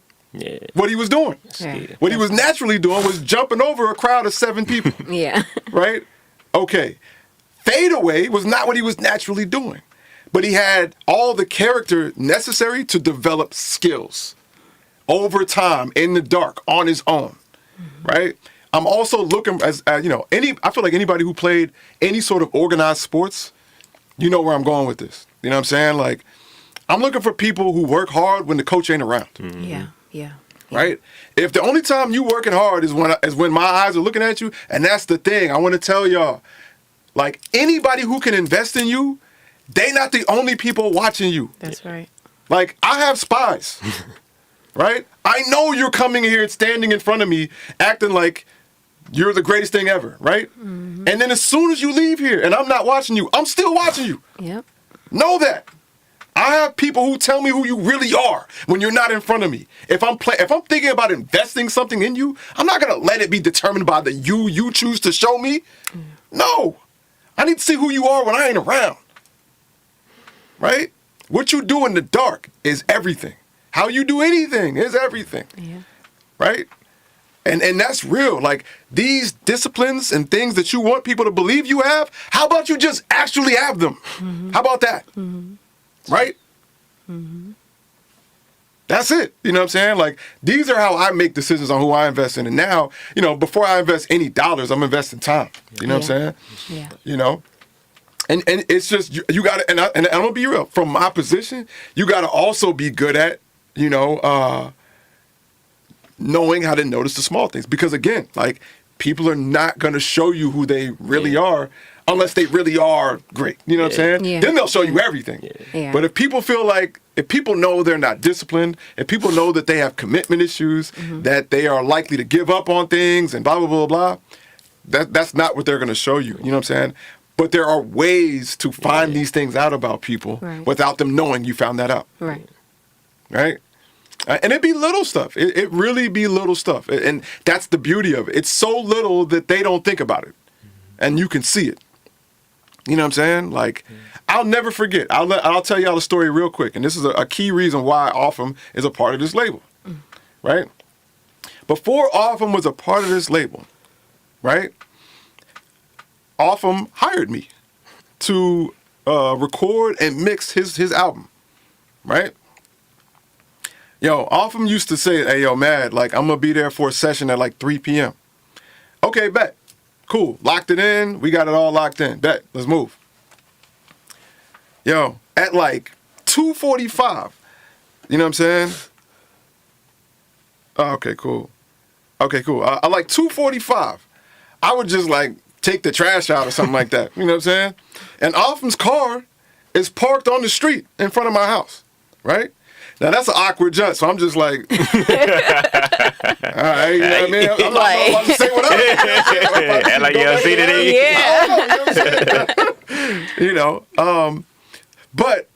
what he was doing. Yeah. What he was naturally doing was jumping over a crowd of 7 people, Yeah. right? Okay. Fadeaway was not what he was naturally doing, but he had all the character necessary to develop skills over time in the dark on his own, right? I'm also looking I feel like anybody who played any sort of organized sports, you know where I'm going with this. You know what I'm saying? Like, I'm looking for people who work hard when the coach ain't around. Yeah. Yeah. Right? If the only time you working hard is when my eyes are looking at you, and that's the thing I want to tell y'all. Like, anybody who can invest in you, they not the only people watching you. That's right. Like, I have spies. Right? I know you're coming here and standing in front of me acting like you're the greatest thing ever, right? And then as soon as you leave here and I'm not watching you, I'm still watching you. Yep. Know that. I have people who tell me who you really are when you're not in front of me. If I'm thinking about investing something in you, I'm not gonna let it be determined by the you choose to show me. No. I need to see who you are when I ain't around. Right? What you do in the dark is everything. How you do anything is everything. Yeah. Right? And that's real. Like, these disciplines and things that you want people to believe you have, how about you just actually have them? How about that? Right? That's it. You know what I'm saying? Like, these are how I make decisions on who I invest in. And now, before I invest any dollars, I'm investing time. You know what I'm saying? Yeah. You know? And it's just, you got to, and I'm going to be real. From my position, you got to also be good at, knowing how to notice the small things. Because again, like, people are not going to show you who they really are unless they really are great. You know what I'm saying? Yeah. Then they'll show you everything. Yeah. But if people know they're not disciplined, if people know that they have commitment issues, that they are likely to give up on things and blah, blah, blah, blah, that's not what they're going to show you. You know what I'm saying? But there are ways to find these things out about people without them knowing you found that out. Right. Right? And it be little stuff. It really be little stuff. And that's the beauty of it. It's so little that they don't think about it. And you can see it. You know what I'm saying? Like, I'll never forget. I'll tell y'all a story real quick. And this is a key reason why Offham is a part of this label. Right? Before Offham was a part of this label, right? Offham hired me to record and mix his album. Right? Yo, Offham used to say, hey, yo, Mad, like, I'm going to be there for a session at like 3 p.m. Okay, bet. Cool. Locked it in. We got it all locked in. Bet. Let's move. Yo, at like 2:45, you know what I'm saying? Oh, okay, cool. Okay, cool. I like 2:45, I would just like take the trash out or something like that. You know what I'm saying? And Offham's car is parked on the street in front of my house. right? Now that's an awkward jump, so I'm just like, all right, you know what I mean? I'm not about to say what up. And like, you don't see the Yeah. You know, but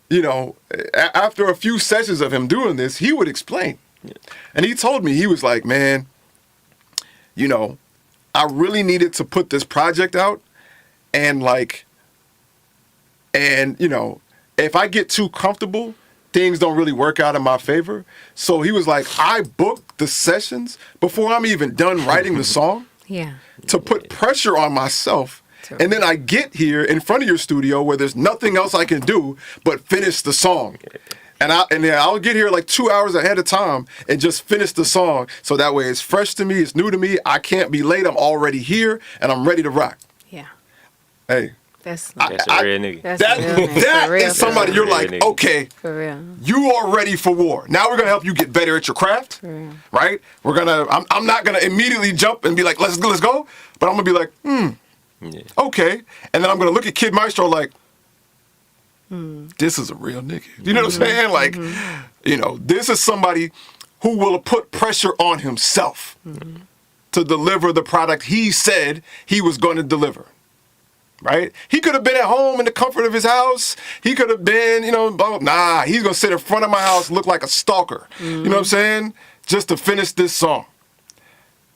you know, after a few sessions of him doing this, he would explain, and he told me, he was like, man, you know, I really needed to put this project out, and you know, if I get too comfortable, things don't really work out in my favor. So he was like, I booked the sessions before I'm even done writing the song Yeah. to put pressure on myself. And then I get here in front of your studio where there's nothing else I can do but finish the song. And then I'll get here like 2 hours ahead of time and just finish the song. So that way it's fresh to me, it's new to me. I can't be late. I'm already here and I'm ready to rock. Yeah. Hey. That's That's a real nigga. that's That, real, man. that For real, is somebody for you're real. like, nigga. okay, For real. you are ready for war. Now we're gonna help you get better at your craft, real. right? I'm not gonna immediately jump and be like, let's go, but I'm gonna be like, Yeah. okay, and then I'm gonna look at Kid Maestro like, this is a real nigga. You know what I'm saying? Like, you know, this is somebody who will put pressure on himself to deliver the product he said he was going to deliver. Right? He could have been at home in the comfort of his house. He could have been, you know, nah, he's going to sit in front of my house, look like a stalker. You know what I'm saying? Just to finish this song.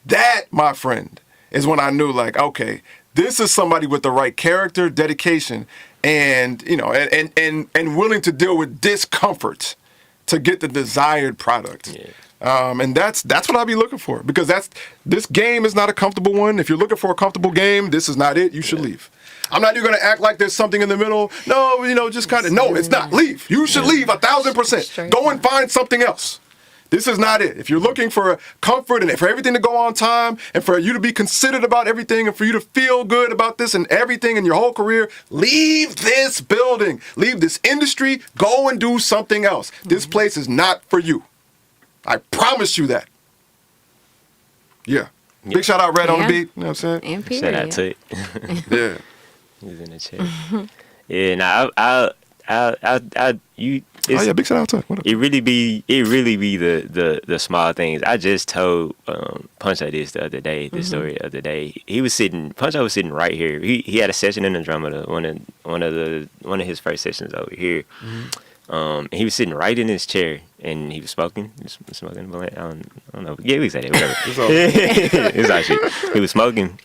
That, my friend, is when I knew, like, okay, this is somebody with the right character, dedication, and, you know, and willing to deal with discomfort to get the desired product. Yeah. And that's what I'll be looking for, because this game is not a comfortable one. If you're looking for a comfortable game, this is not it. You should leave. I'm not even going to act like there's something in the middle. No, you know, just kind of, no, it's not. Leave. You should leave 1,000%. Straight Go and find something else. This is not it. If you're looking for comfort and for everything to go on time and for you to be considered about everything and for you to feel good about this and everything in your whole career, leave this building. Leave this industry. Go and do something else. This place is not for you. I promise you that. Yeah. Big shout out Red on the Yeah. beat. You know what I'm saying? And period. Shout out to it. Yeah. He's in the chat. Yeah, nah, you. Oh yeah, big shout out to it. What up? It really be the small things. I just told Puncho this the other day, the story the other day. Puncho was sitting right here. He had a session in the Andromeda, one of his first sessions over here. And he was sitting right in his chair and he was smoking. He was smoking a blunt. I don't know. Yeah, we can say that, whatever. It's actually he was smoking.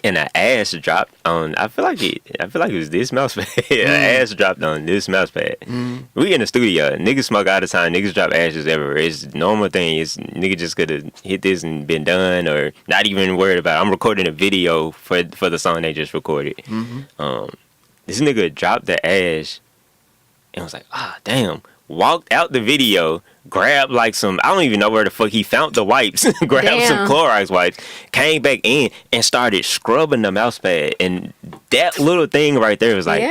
And an ash dropped on. I feel like it was this mouse pad. An ash dropped on this mouse pad. We in the studio. Niggas smoke all the time. Niggas drop ashes everywhere. It's a normal thing. It's nigga just could have hit this and been done, or not even worried about it. I'm recording a video for the song they just recorded. This nigga dropped the ash and was like, damn. Walked out the video, grabbed like some, I don't even know where the fuck he found the wipes, grabbed some Clorox wipes, came back in and started scrubbing the mouse pad. And that little thing right there was like,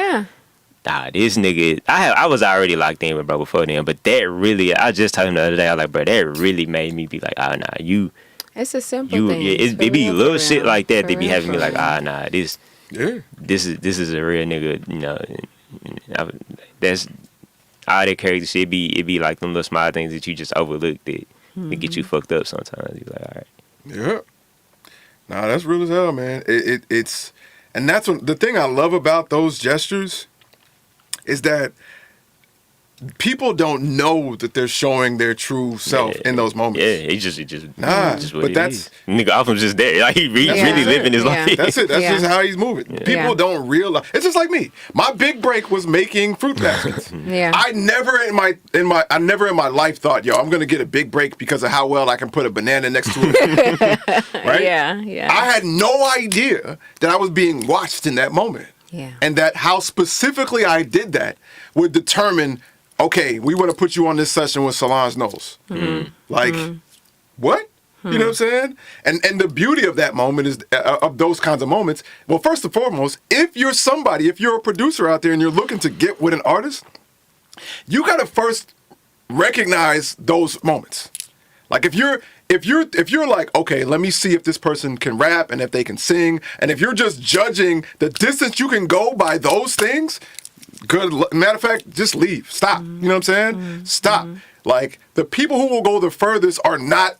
this nigga, I was already locked in with bro before then, but that really, I just told him the other day, I was like, bro, that really made me be like, you. It's a simple thing. It be little shit like that that be having me like, this is a real nigga, you know. That's all that character shit. It be like them little small things that you just overlook that get you fucked up sometimes. You're like, all right. Yeah. Nah, that's real as hell, man. It's and that's what the thing I love about those gestures is that people don't know that they're showing their true self in those moments. Yeah, it just what but it that's is. Nigga Offam's just there. Like he really living his life. That's it. That's just how he's moving. People don't realize. It's just like me. My big break was making fruit baskets. I never in my life thought, yo, I'm gonna get a big break because of how well I can put a banana next to it. Right? Yeah. I had no idea that I was being watched in that moment. Yeah. And that how specifically I did that would determine, okay, we want to put you on this session with Solange Knowles. Like, what? You know what I'm saying? And the beauty of that moment is, of those kinds of moments, well, first and foremost, if you're a producer out there and you're looking to get with an artist, you got to first recognize those moments. Like if you're like, okay, let me see if this person can rap and if they can sing, and if you're just judging the distance you can go by those things, Good. Matter of fact, just leave. Stop. You know what I'm saying? Stop. Like the people who will go the furthest are not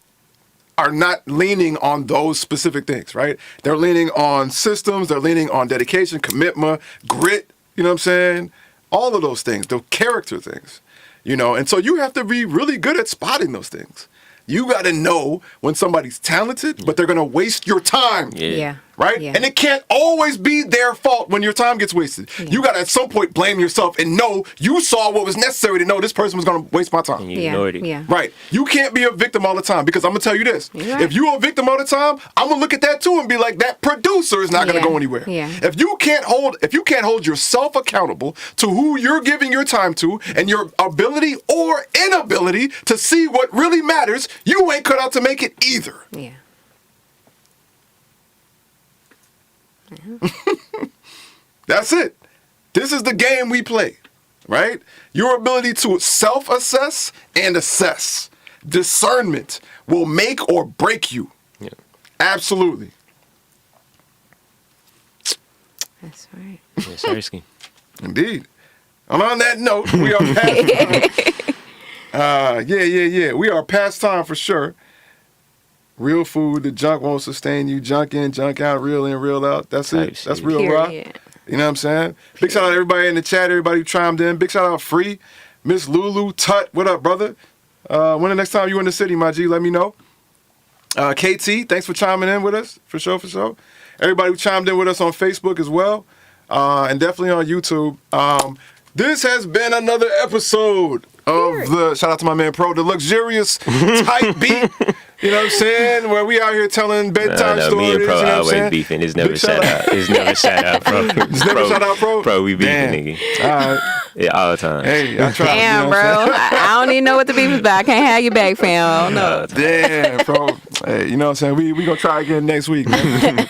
leaning on those specific things, right? They're leaning on systems. They're leaning on dedication, commitment, grit. You know what I'm saying? All of those things, the character things. And so you have to be really good at spotting those things. You got to know when somebody's talented, but they're going to waste your time. Yeah. Right? Yeah. And it can't always be their fault when your time gets wasted. Yeah. You got to at some point blame yourself and know you saw what was necessary to know this person was going to waste my time. And you ignored it. Yeah. Right. You can't be a victim all the time because I'm going to tell you this. Right. If you're a victim all the time, I'm going to look at that too and be like, that producer is not going to go anywhere. Yeah. If you can't hold yourself accountable to who you're giving your time to and your ability or inability to see what really matters, you ain't cut out to make it either. Yeah. That's it. This is the game we play, right? Your ability to self-assess and assess. Discernment will make or break you. Yeah. Absolutely. That's right. Yes, Sersky. Indeed. And on that note, we are past time. Yeah. We are past time for sure. Real food, the junk won't sustain you. Junk in, junk out, real in, real out. That's Type it. That's shit. real rock. Period. You know what I'm saying? Big shout out to everybody in the chat, everybody who chimed in. Big shout out Free, Miss Lulu, Tut. What up, brother? When the next time you in the city, my G, let me know. KT, thanks for chiming in with us. For sure. Everybody who chimed in with us on Facebook as well. And definitely on YouTube. This has been another episode of the, shout out to my man Pro, the luxurious type beat. You know what I'm saying? Where we out here telling bedtime stories. Me and Pro you know what I'm always saying? beefing. It's never Big shout out. It's never shout out, Pro. It's never shout out, Pro? Pro, we beefing, Damn. nigga. All right. Yeah, all the time. Hey, I tried. Damn, you know bro. what I'm I don't even know what the beef is about. I can't have you back, fam. No. saying? Damn, bro. Hey, you know what I'm saying? We gonna try again next week, man.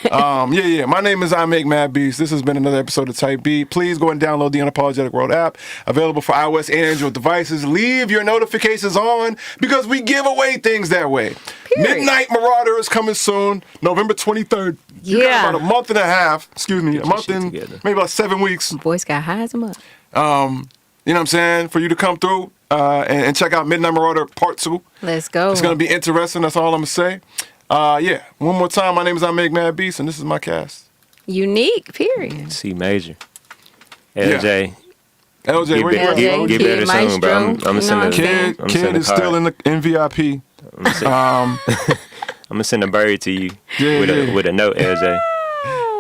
Yeah. My name is I Make Mad Beast. This has been another episode of Type Beat. Please go and download the Unapologetic World app, available for iOS and Android devices. Leave your notifications on because we give away things that way. Period. Midnight Marauder is coming soon, November 23rd. You got Yeah. about a month and a half. Excuse me, a your month shit and together. maybe about 7 weeks. Boy Scout highs him up. You know what I'm saying? For you to come through and check out Midnight Marauder Part 2. Let's go. It's going to be interesting. That's all I'm going to say. One more time. My name is I Make Mad Beast, and this is my cast. Unique, period. C Major. LJ. LJ, where you at, LJ, bro? Get better Kid, soon, bro. I'm Maestro, you know sending what I'm saying? Kid is still in VIP. I'm gonna send a bird to you Yeah. with a note, LJ.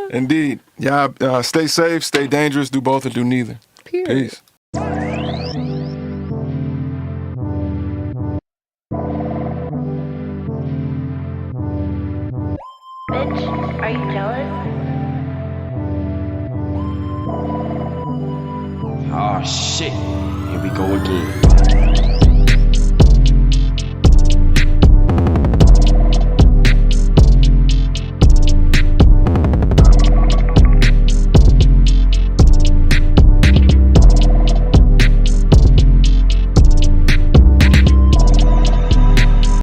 Indeed. Yeah, stay safe, stay dangerous, do both or do neither. Period. Peace. Bitch, are you jealous? Oh shit, here we go again.